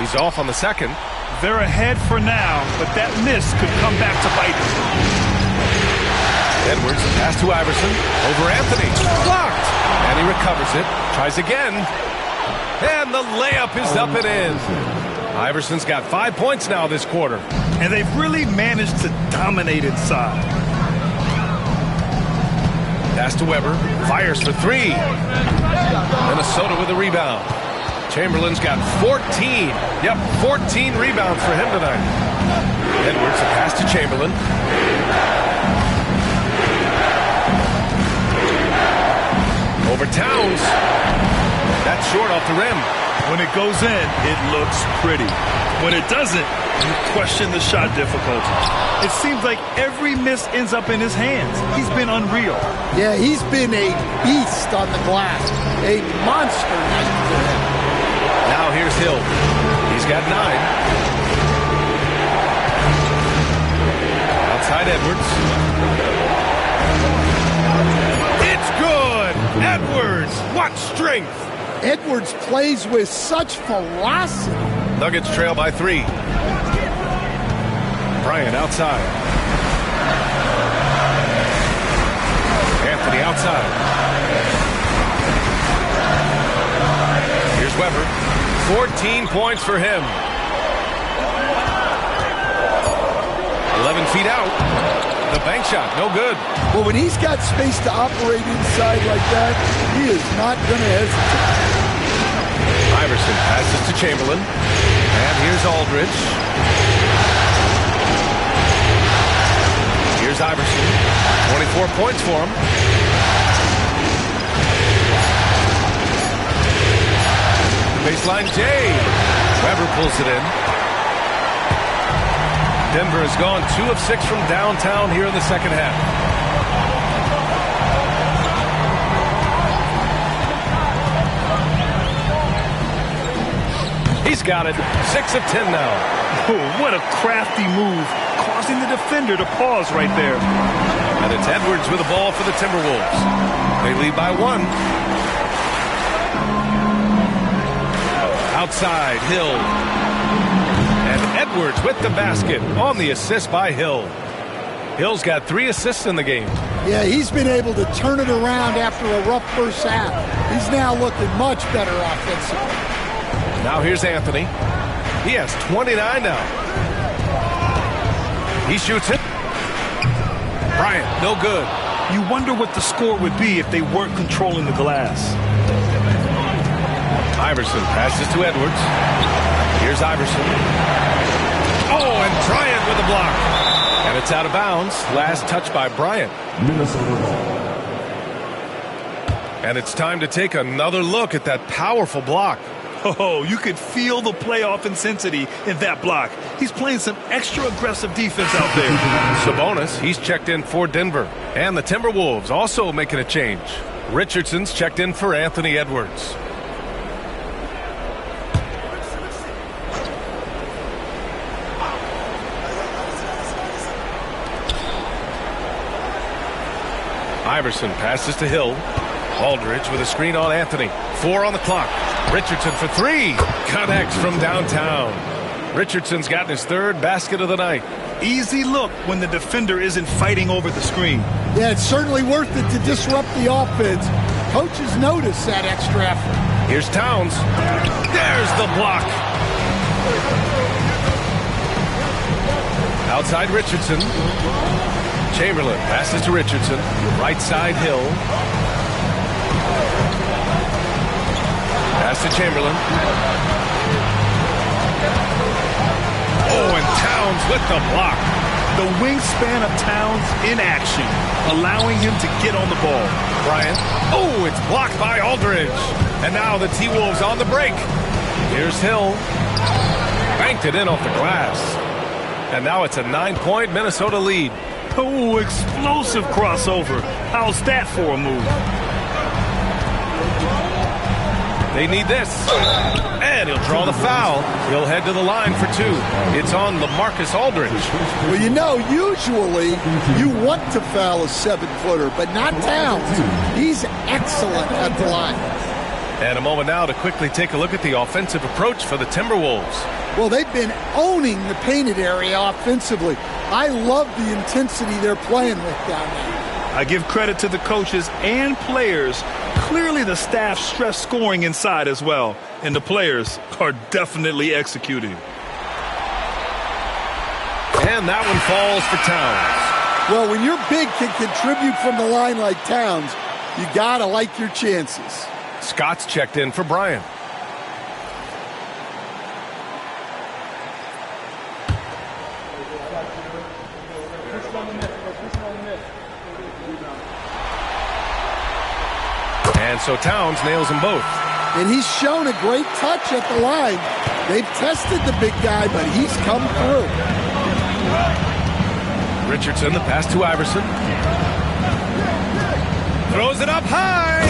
He's off on the second. They're ahead for now, but that miss could come back to bite them. Edwards, pass to Iverson, over Anthony, blocked, and he recovers it, tries again, and the layup is up and in. Iverson's got 5 points now this quarter. And they've really managed to dominate inside. Pass to Weber, fires for 3. Minnesota with a rebound. Chamberlain's got 14. Yep, 14 rebounds for him tonight. Edwards, a pass to Chamberlain. Over Towns. That's short off the rim. When it goes in, it looks pretty. When it doesn't, you question the shot difficulty. It seems like every miss ends up in his hands. He's been unreal. Yeah, he's been a beast on the glass. A monster night for him. Now here's Hill. He's got 9. Outside Edwards. It's good! Edwards! What strength! Edwards plays with such velocity. Nuggets trail by 3. Bryant outside. Anthony outside. Here's Weber. 14 points for him. 11 feet out. The bank shot, no good. Well, when he's got space to operate inside like that, he is not going to hesitate. Iverson passes to Chamberlain. And here's Aldridge. Here's Iverson. 24 points for him. Baseline J. Weber pulls it in. Denver has gone 2 of 6 from downtown here in the second half. He's got it. 6 of 10 now. Oh, what a crafty move, causing the defender to pause right there. And it's Edwards with the ball for the Timberwolves. They lead by 1. Outside, Hill. And Edwards with the basket on the assist by Hill. Hill's got 3 assists in the game. Yeah, he's been able to turn it around after a rough first half. He's now looking much better offensively. Now here's Anthony. He has 29 now. He shoots it. Bryant, no good. You wonder what the score would be if they weren't controlling the glass. Iverson passes to Edwards. Here's Iverson. Oh, and Bryant with the block. And it's out of bounds. Last touch by Bryant. Minnesota ball. And it's time to take another look at that powerful block. Oh, you could feel the playoff intensity in that block. He's playing some extra aggressive defense out there. Sabonis, he's checked in for Denver. And the Timberwolves also making a change. Richardson's checked in for Anthony Edwards. Iverson passes to Hill. Aldridge with a screen on Anthony. 4 on the clock. Richardson for 3. Connects from downtown. Richardson's gotten his 3rd basket of the night. Easy look when the defender isn't fighting over the screen. Yeah, it's certainly worth it to disrupt the offense. Coaches notice that extra effort. Here's Towns. There's the block. Outside Richardson. Chamberlain passes to Richardson. Right side Hill. Pass to Chamberlain. Oh, and Towns with the block. The wingspan of Towns in action, allowing him to get on the ball. Bryant. Oh, it's blocked by Aldridge. And now the T-Wolves on the break. Here's Hill. Banked it in off the glass. And now it's a 9-point Minnesota lead. Oh, explosive crossover. How's that for a move? They need this. And he'll draw the foul. He'll head to the line for 2. It's on LaMarcus Aldridge. Well, you know, usually you want to foul a 7-footer, but not Towns. He's excellent at the line. And a moment now to quickly take a look at the offensive approach for the Timberwolves. Well, they've been owning the painted area offensively. I love the intensity they're playing with down there. I give credit to the coaches and players. Clearly the staff stress scoring inside as well, and the players are definitely executing. And that one falls for Towns. Well, when your big can contribute from the line like Towns, you gotta like your chances. Scott's checked in for Bryant. And so Towns nails them both. And he's shown a great touch at the line. They've tested the big guy, but he's come through. Richardson, the pass to Iverson. Throws it up high.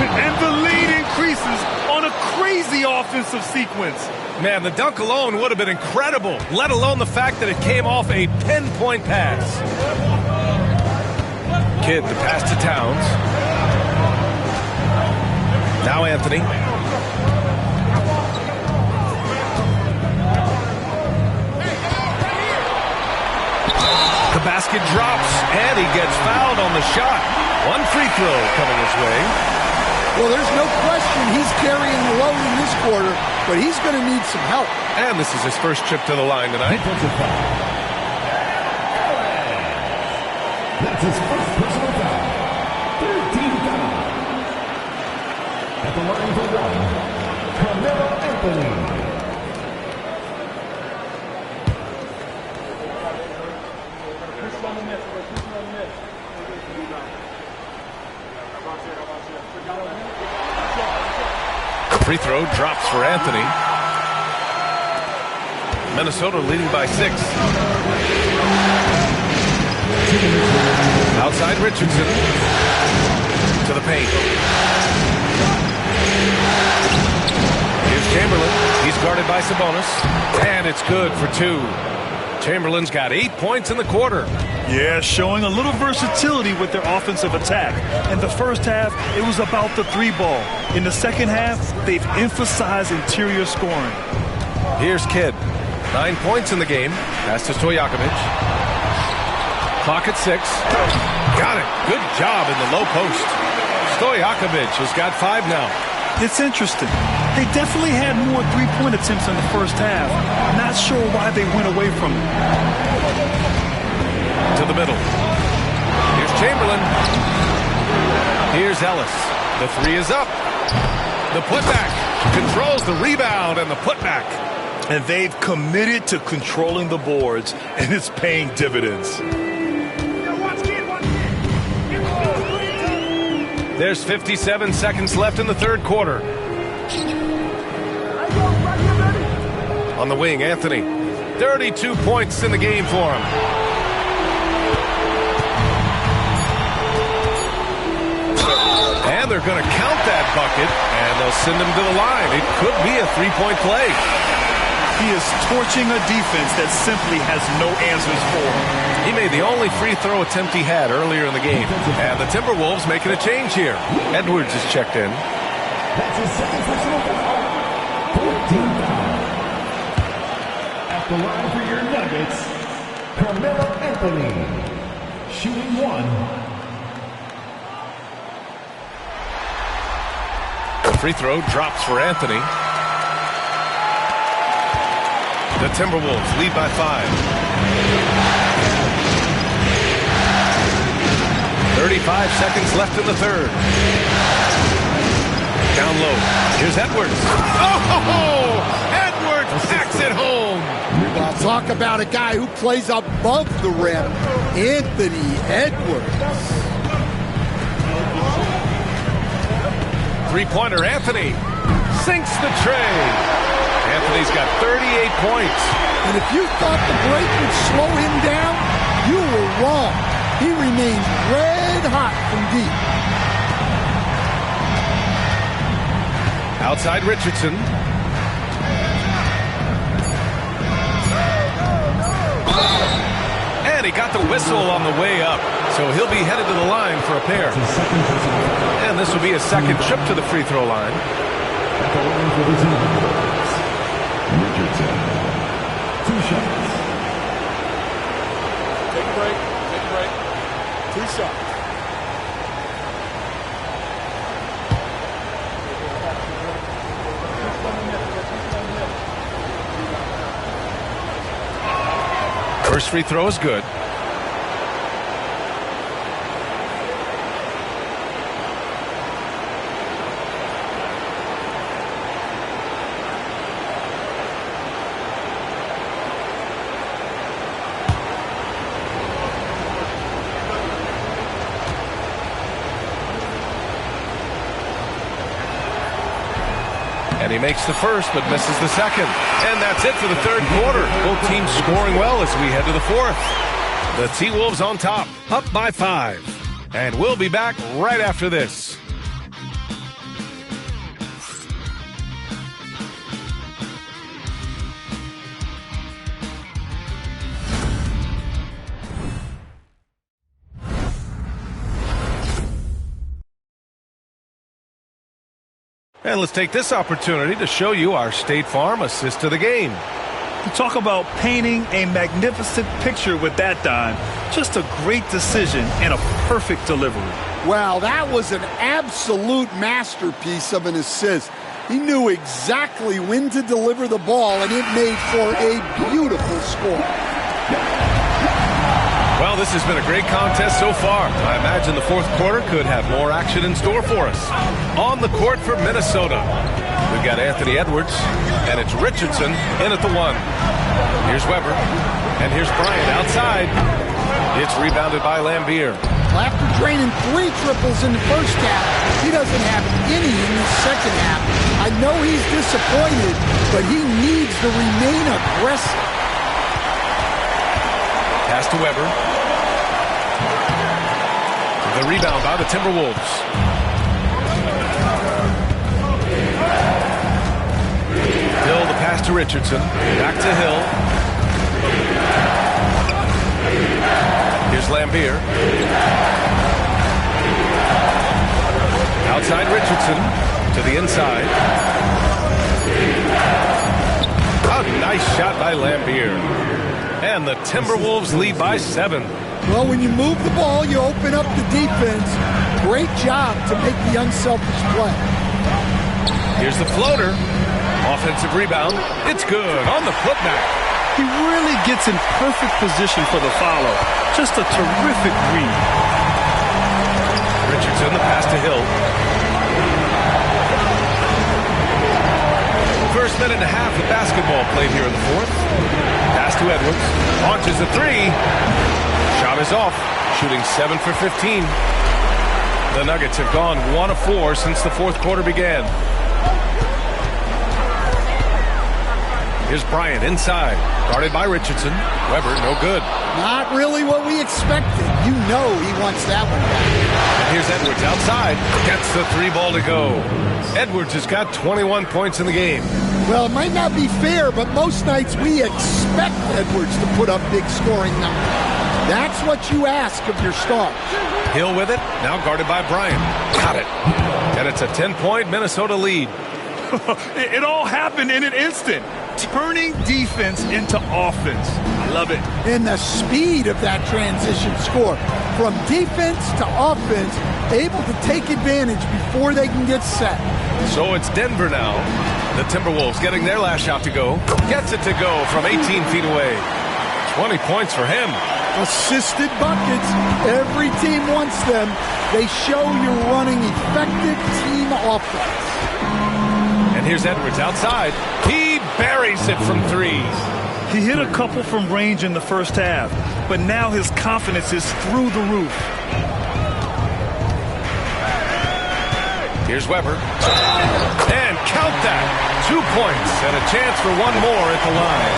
And the lead increases on a crazy offensive sequence. Man, the dunk alone would have been incredible, let alone the fact that it came off a pinpoint pass. Kidd, the pass to Towns. Now Anthony. The basket drops, and he gets fouled on the shot. 1 free throw coming his way. Well, there's no question he's carrying the load in this quarter, but he's going to need some help. And this is his first trip to the line tonight. That's his first personal foul. 13 foul. At the line for 1, Carmelo Anthony. Free throw drops for Anthony. Minnesota leading by 6. Outside Richardson. To the paint. Here's Chamberlain. He's guarded by Sabonis. And it's good for 2. Chamberlain's got 8 points in the quarter. Yeah, showing a little versatility with their offensive attack. In the first half, it was about the 3-ball. In the second half, they've emphasized interior scoring. Here's Kidd. 9 points in the game. Pass to Stojakovic. Clock at 6. Got it. Good job in the low post. Stojakovic has got 5 now. It's interesting. They definitely had more 3-point attempts in the first half. Not sure why they went away from it. To the middle. Here's Chamberlain. Here's Ellis. The 3 is up. The putback. Controls the rebound and the putback. And they've committed to controlling the boards, and it's paying dividends. There's 57 seconds left in the third quarter. On the wing, Anthony. 32 points in the game for him. And they're going to count that bucket, and they'll send him to the line. It could be a 3-point play. He is torching a defense that simply has no answers for him. He made the only free throw attempt he had earlier in the game. And the Timberwolves making a change here. Edwards is checked in. That's his second personal foul. 14 foul. At the line for your Nuggets, Carmelo Anthony, shooting 1. The free throw drops for Anthony. The Timberwolves lead by 5. 35 seconds left in the third. Down low. Here's Edwards. Oh! Edwards hacks it home. Well, talk about a guy who plays above the rim. Anthony Edwards. Three-pointer Anthony sinks the tray. Anthony's got 38 points. And if you thought the break would slow him down, you were wrong. He remains red hot from deep. Outside Richardson. And he got the whistle on the way up. So he'll be headed to the line for a pair. And this will be his second trip to the free throw line. At the line for the Timberwolves, Richardson. 2 shots. Take a break. Take a break. 2 shots. First free throw is good. And he makes the first, but misses the second. And that's it for the third quarter. Both teams scoring well as we head to the fourth. The T-Wolves on top, up by 5. And we'll be back right after this. And let's take this opportunity to show you our State Farm assist to the game. You talk about painting a magnificent picture with that dime. Just a great decision and a perfect delivery. Wow, that was an absolute masterpiece of an assist. He knew exactly when to deliver the ball, and it made for a beautiful score. Well, this has been a great contest so far. I imagine the fourth quarter could have more action in store for us. On the court for Minnesota, we've got Anthony Edwards, and it's Richardson in at the 1. Here's Weber, and here's Bryant outside. It's rebounded by Lambier. After draining 3 triples in the first half, he doesn't have any in the second half. I know he's disappointed, but he needs to remain aggressive. Pass to Weber. The rebound by the Timberwolves. Hill, the pass to Richardson. Back to Hill. Here's Lambier. Outside Richardson to the inside. A nice shot by Lambier. And the Timberwolves lead by 7. Well, when you move the ball, you open up the defense. Great job to make the unselfish play. Here's the floater. Offensive rebound. It's good on the putback. He really gets in perfect position for the follow. Just a terrific read. Richardson, the pass to Hill. First minute and a half of basketball played here in the fourth. Pass to Edwards. Launches a 3. Shot is off. Shooting 7 for 15. The Nuggets have gone 1 of 4 since the fourth quarter began. Here's Bryant inside, guarded by Richardson. Weber, no good. Not really what we expected. You know he wants that one back. And here's Edwards outside. Gets the 3-ball to go. Edwards has got 21 points in the game. Well, it might not be fair, but most nights we expect Edwards to put up big scoring numbers. That's what you ask of your stars. Hill with it, now guarded by Bryant. Got it. And it's a 10-point Minnesota lead. It all happened in an instant. Turning defense into offense. I love it. And the speed of that transition score. From defense to offense, able to take advantage before they can get set. So it's Denver now. The Timberwolves getting their last shot to go. Gets it to go from 18 feet away. 20 points for him. Assisted buckets. Every team wants them. They show you're running effective team offense. And here's Edwards outside. He buries it from 3. He hit a couple from range in the first half, but now his confidence is through the roof. Here's Weber. And count that. 2 points and a chance for one more at the line.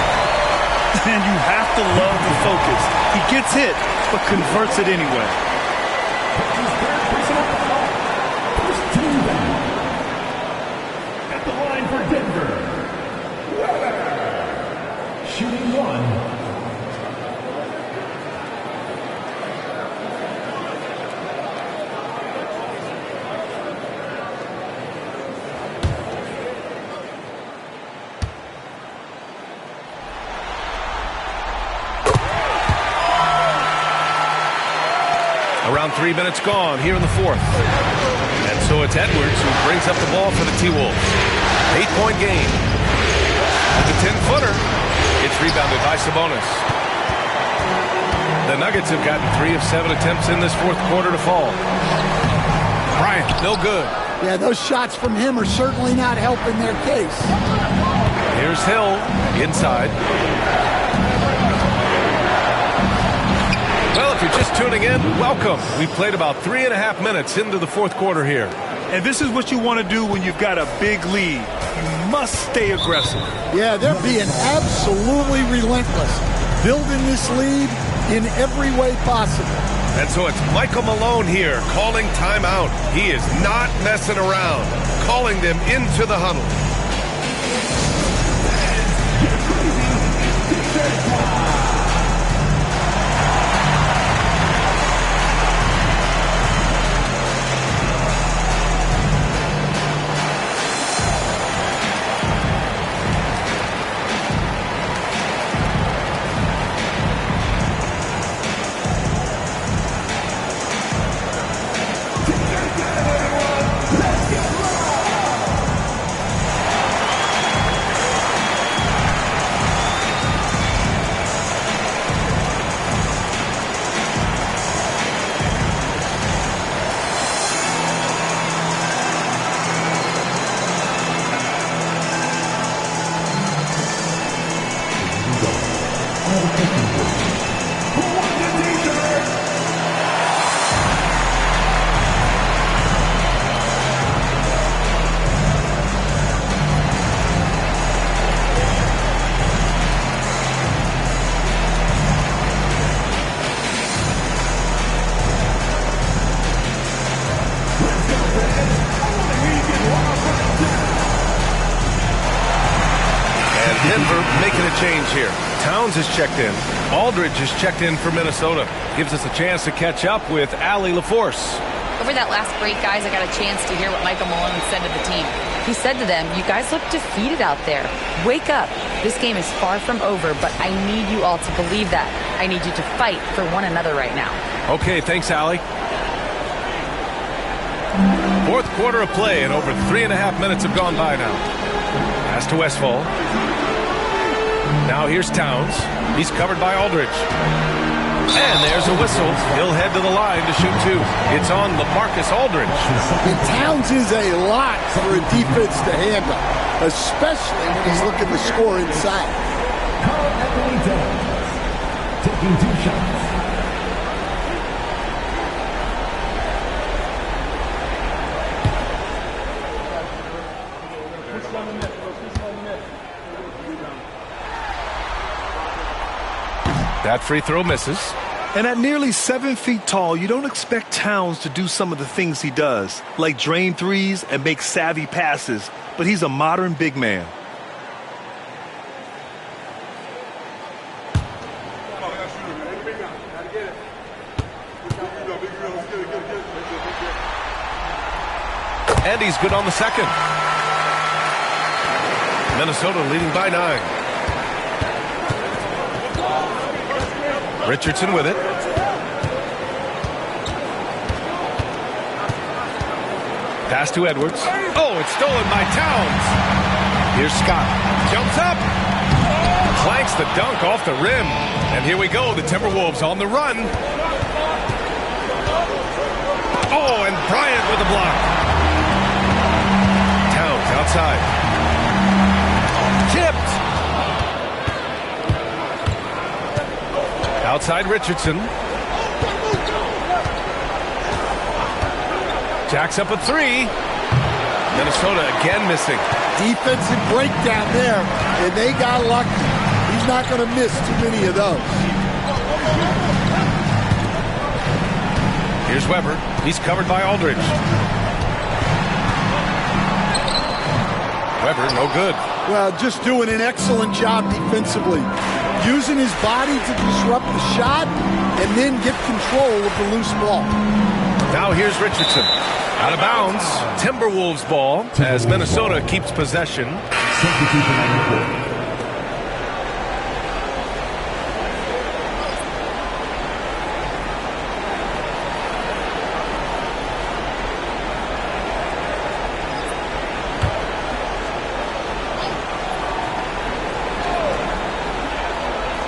And you have to love the focus. He gets hit, but converts it anyway. At the line for Denver, shooting 1. Around 3 minutes gone here in the 4th. And so it's Edwards who brings up the ball for the T-Wolves. 8-point game. At the 10-footer, it's rebounded by Sabonis. The Nuggets have gotten 3 of 7 attempts in this 4th quarter to fall. Bryant, no good. Yeah, those shots from him are certainly not helping their case. Here's Hill inside. Well, if you're just tuning in, welcome. We played about 3.5 minutes into the 4th quarter here. And this is what you want to do when you've got a big lead. You must stay aggressive. Yeah, they're being absolutely relentless, building this lead in every way possible. And so it's Michael Malone here calling timeout. He is not messing around, calling them into the huddle. Change here. Towns has checked in. Aldridge has checked in for Minnesota. Gives us a chance to catch up with Allie LaForce. Over that last break, guys, I got a chance to hear what Michael Malone said to the team. He said to them, you guys look defeated out there. Wake up. This game is far from over, but I need you all to believe that. I need you to fight for one another right now. Okay, thanks, Allie. 4th quarter of play, and over 3.5 minutes have gone by now. Pass to Westphal. Now here's Towns. He's covered by Aldridge. And there's a whistle. He'll head to the line to shoot 2. It's on LaMarcus Aldridge. And Towns is a lot for a defense to handle, especially when he's looking to score inside. Carl-Anthony Towns taking 2 shots. That free throw misses. And at nearly 7 feet tall, you don't expect Towns to do some of the things he does, like drain threes and make savvy passes, but he's a modern big man. And he's good on the second. Minnesota leading by 9. Richardson with it. Pass to Edwards. Oh, it's stolen by Towns. Here's Scott. Jumps up. Clanks the dunk off the rim. And here we go. The Timberwolves on the run. Oh, and Bryant with the block. Towns outside. Tipped. Outside Richardson. Jacks up a 3. Minnesota again missing. Defensive breakdown there, and they got lucky. He's not going to miss too many of those. Here's Weber. He's covered by Aldridge. Weber, no good. Well, just doing an excellent job defensively. Using his body to disrupt the shot and then get control of the loose ball. Now here's Richardson. Out of bounds. Timberwolves ball as Minnesota keeps possession.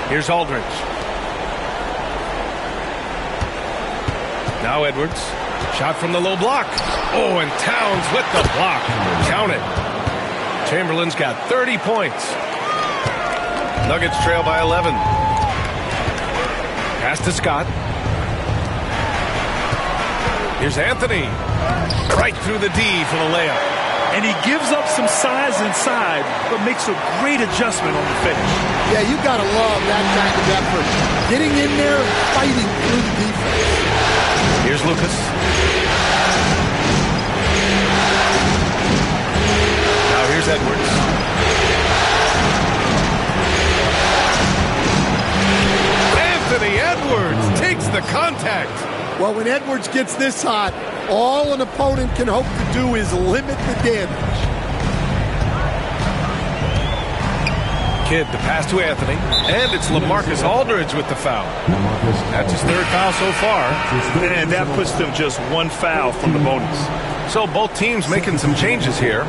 Here's Aldridge. Now Edwards. Shot from the low block. Oh, and Towns with the block. Count it. Chamberlain's got 30 points. Nuggets trail by 11. Pass to Scott. Here's Anthony. Right through the D for the layup. And he gives up some size inside, but makes a great adjustment on the finish. Yeah, you got to love that kind of effort. Getting in there and fighting through the defense. Here's Lucas. Now here's Edwards. Anthony Edwards takes the contact. Well, when Edwards gets this hot, all an opponent can hope to do is limit the damage. Kidd, the pass to Anthony. And it's LaMarcus Aldridge with the foul. That's his 3rd foul so far. And that puts them just 1 foul from the bonus. So both teams making some changes here.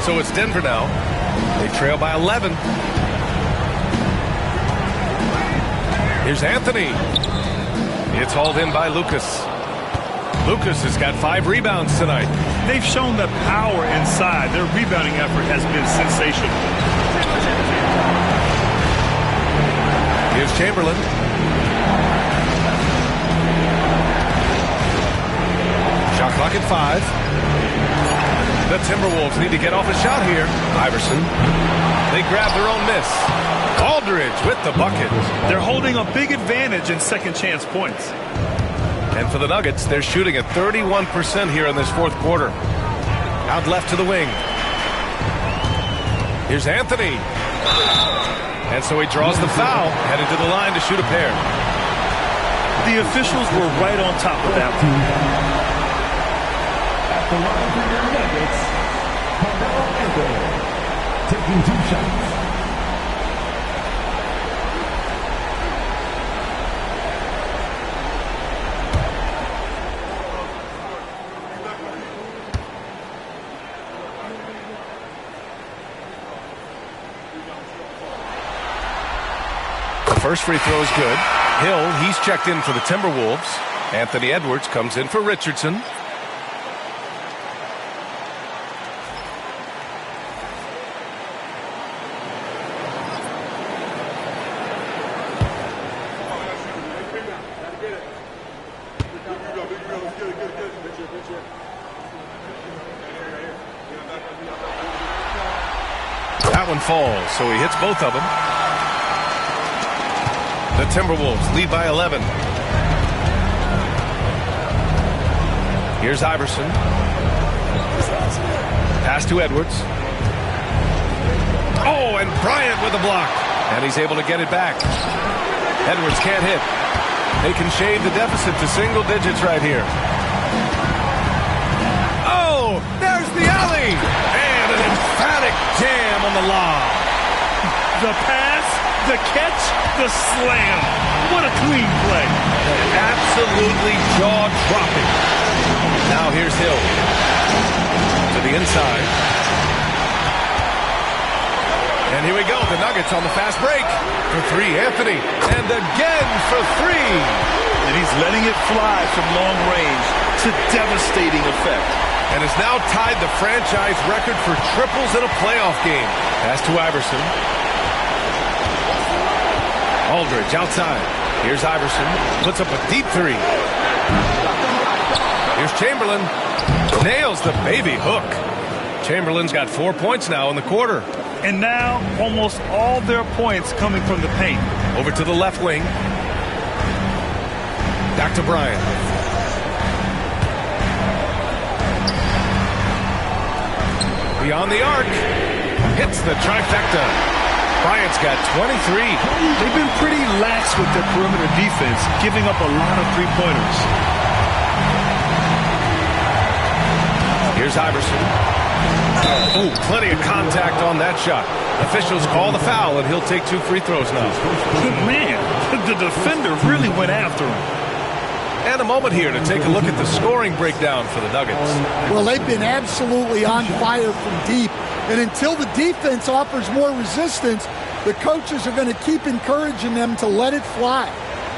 So it's Denver now. They trail by 11. Here's Anthony. It's hauled in by Lucas. Lucas has got 5 rebounds tonight. They've shown the power inside. Their rebounding effort has been sensational. Here's Chamberlain. Shot clock at 5. The Timberwolves need to get off a shot here. Iverson. They grab their own miss. Aldridge with the bucket. They're holding a big advantage in second chance points. And for the Nuggets, they're shooting at 31% here in this 4th quarter. Out left to the wing. Here's Anthony. And so he draws the foul, headed to the line to shoot a pair. The officials were right on top of that one. At the line for your Nuggets, Anthony, taking 2 shots. First free throw is good. Hill, he's checked in for the Timberwolves. Anthony Edwards comes in for Richardson. That one falls, so he hits both of them. The Timberwolves lead by 11. Here's Iverson. Pass to Edwards. Oh, and Bryant with a block. And he's able to get it back. Edwards can't hit. They can shade the deficit to single digits right here. Oh, there's the alley. And an emphatic jam on the lob. The pass, the catch, the slam. What a clean play. Absolutely jaw-dropping. Now here's Hill. To the inside. And here we go. The Nuggets on the fast break. For three, Anthony. And again for three. And he's letting it fly from long range to devastating effect. And has now tied the franchise record for triples in a playoff game. Pass to Iverson. Aldridge outside. Here's Iverson. Puts up a deep three. Here's Chamberlain. Nails the baby hook. Chamberlain's got 4 points now in the quarter. And now almost all their points coming from the paint. Over to the left wing. Back to Bryant. Beyond the arc. Hits the trifecta. Bryant's got 23. They've been pretty lax with their perimeter defense, giving up a lot of three-pointers. Here's Iverson. Oh, plenty of contact on that shot. Officials call the foul, and he'll take 2 free throws now. Man, the defender really went after him. And a moment here to take a look at the scoring breakdown for the Nuggets. Well, they've been absolutely on fire from deep. And until the defense offers more resistance, the coaches are going to keep encouraging them to let it fly.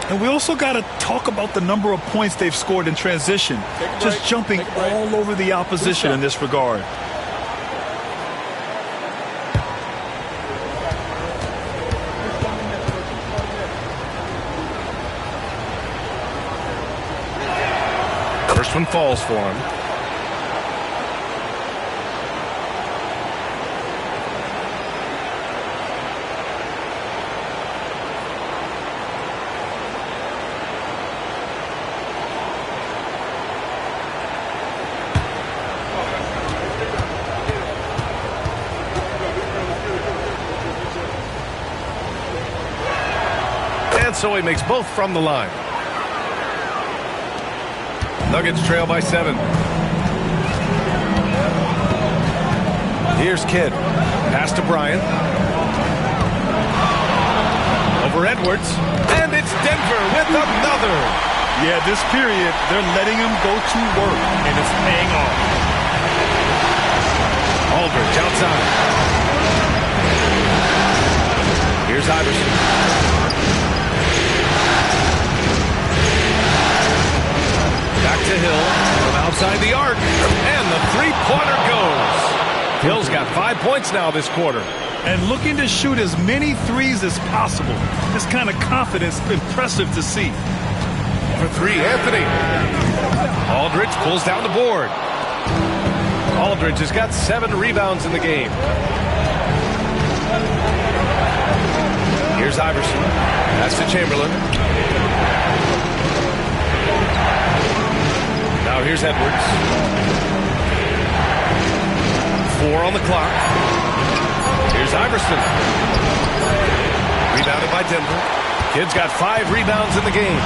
And we also got to talk about the number of points they've scored in transition. Just jumping all over the opposition in this regard. First one falls for him. And so he makes both from the line. Nuggets trail by 7. Here's Kidd. Pass to Bryant. Over Edwards. And it's Denver with another. Yeah, this period, they're letting him go to work, and it's paying off. Aldridge outside. Here's Iverson. Back to Hill from outside the arc. And the three-pointer goes. Hill's got 5 points now this quarter. And looking to shoot as many threes as possible. This kind of confidence is impressive to see. For three, Anthony. Aldridge pulls down the board. Aldridge has got 7 rebounds in the game. Here's Iverson. That's to Chamberlain. Now here's Edwards. 4 on the clock. Here's Iverson. Rebounded by Denver. Kidd's got 5 rebounds in the game.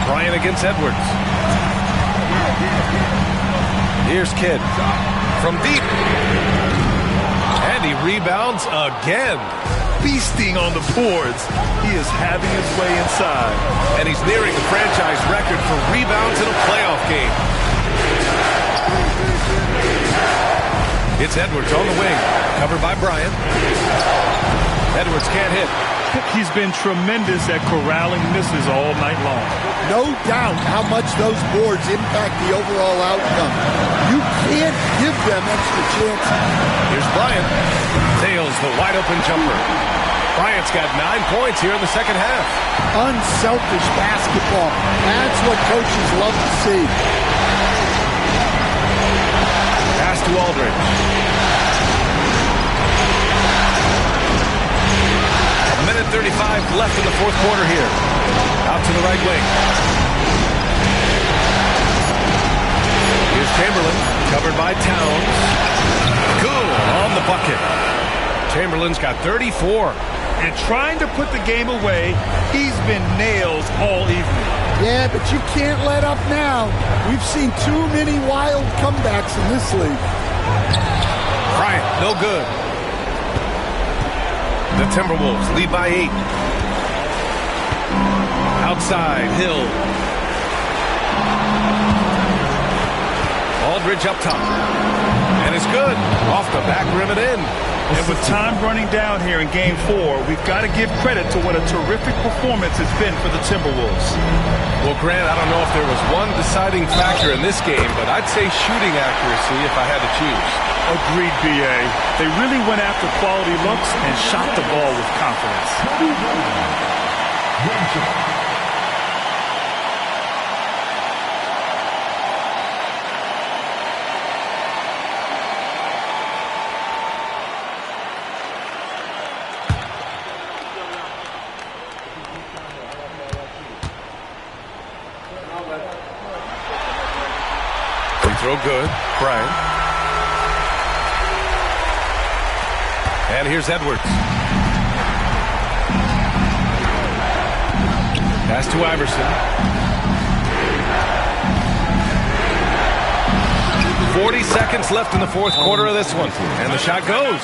Bryant against Edwards. Here's Kidd from deep. And he rebounds again. Feasting on the boards. He is having his way inside. And he's nearing the franchise record for rebounds in a playoff game. It's Edwards on the wing. Covered by Bryant. Edwards can't hit. He's been tremendous at corralling misses all night long. No doubt how much those boards impact the overall outcome. You can't give them extra chances. Here's Bryant. Tails the wide-open jumper. Bryant's got 9 points here in the second half. Unselfish basketball. That's what coaches love to see. Pass Pass to Aldridge. A minute 35 left in the fourth quarter here. Out to the right wing. Here's Chamberlain, covered by Towns. Good on the bucket. Chamberlain's got 34. And trying to put the game away, he's been nailed all evening. Yeah, but you can't let up now. We've seen too many wild comebacks in this league. Bryant, no good. The Timberwolves lead by 8. Outside, Hill. Aldridge up top. And it's good. Off the back rim and in. And with time running down here in Game 4, we've got to give credit to what a terrific performance it's been for the Timberwolves. Well, Grant, I don't know if there was one deciding factor in this game, but I'd say shooting accuracy if I had to choose. Agreed, B.A. They really went after quality looks and shot the ball with confidence. Throw good. Bryant. And here's Edwards. Pass to Iverson. 40 seconds left in the fourth quarter of this one. And the shot goes.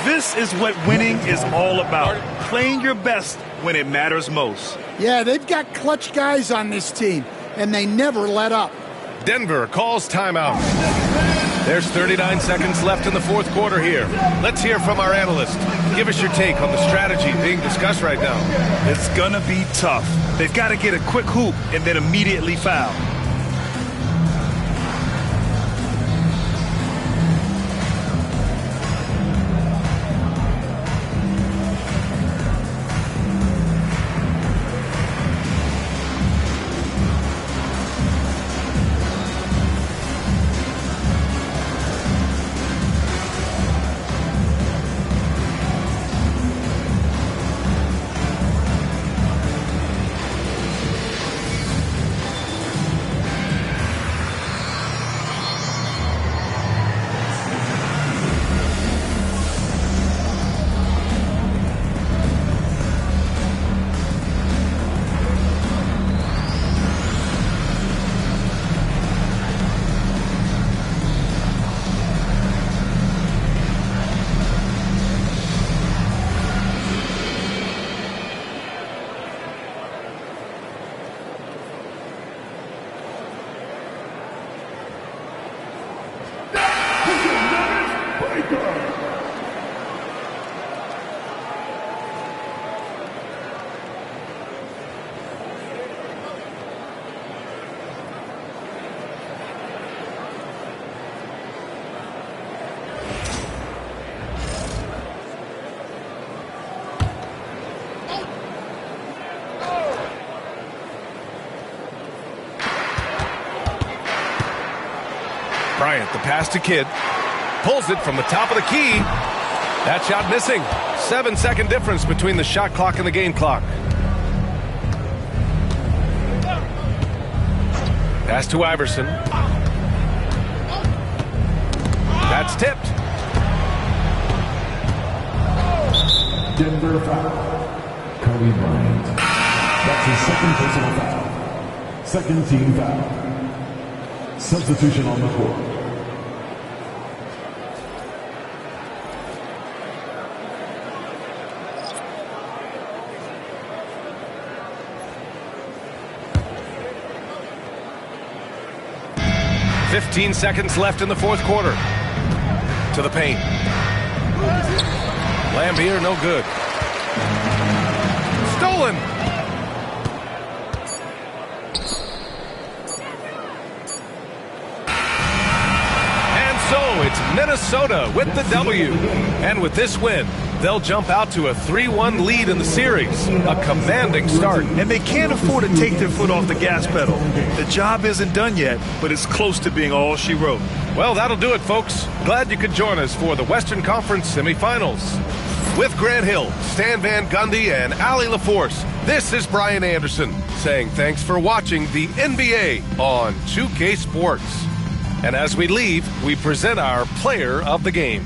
This is what winning is all about. Playing your best when it matters most. Yeah, they've got clutch guys on this team, and they never let up. Denver calls timeout. There's 39 seconds left in the fourth quarter here. Let's hear from our analyst. Give us your take on the strategy being discussed right now. It's gonna be tough. They've got to get a quick hoop and then immediately foul. Bryant, the pass to Kidd. Pulls it from the top of the key. That shot missing. 7-second difference between the shot clock and the game clock. Pass to Iverson. That's tipped. Denver foul. Kobe Bryant. That's his second personal foul. Second team foul. Substitution on the court. "15 seconds left in the fourth quarter. To the paint. Lambier, no good. Stolen. And so it's Minnesota with the W. And with this win, they'll jump out to a 3-1 lead in the series. A commanding start. And they can't afford to take their foot off the gas pedal. The job isn't done yet, but it's close to being all she wrote. Well, that'll do it, folks. Glad you could join us for the Western Conference semifinals. With Grant Hill, Stan Van Gundy, and Allie LaForce, this is Brian Anderson saying thanks for watching the NBA on 2K Sports. And as we leave, we present our player of the game.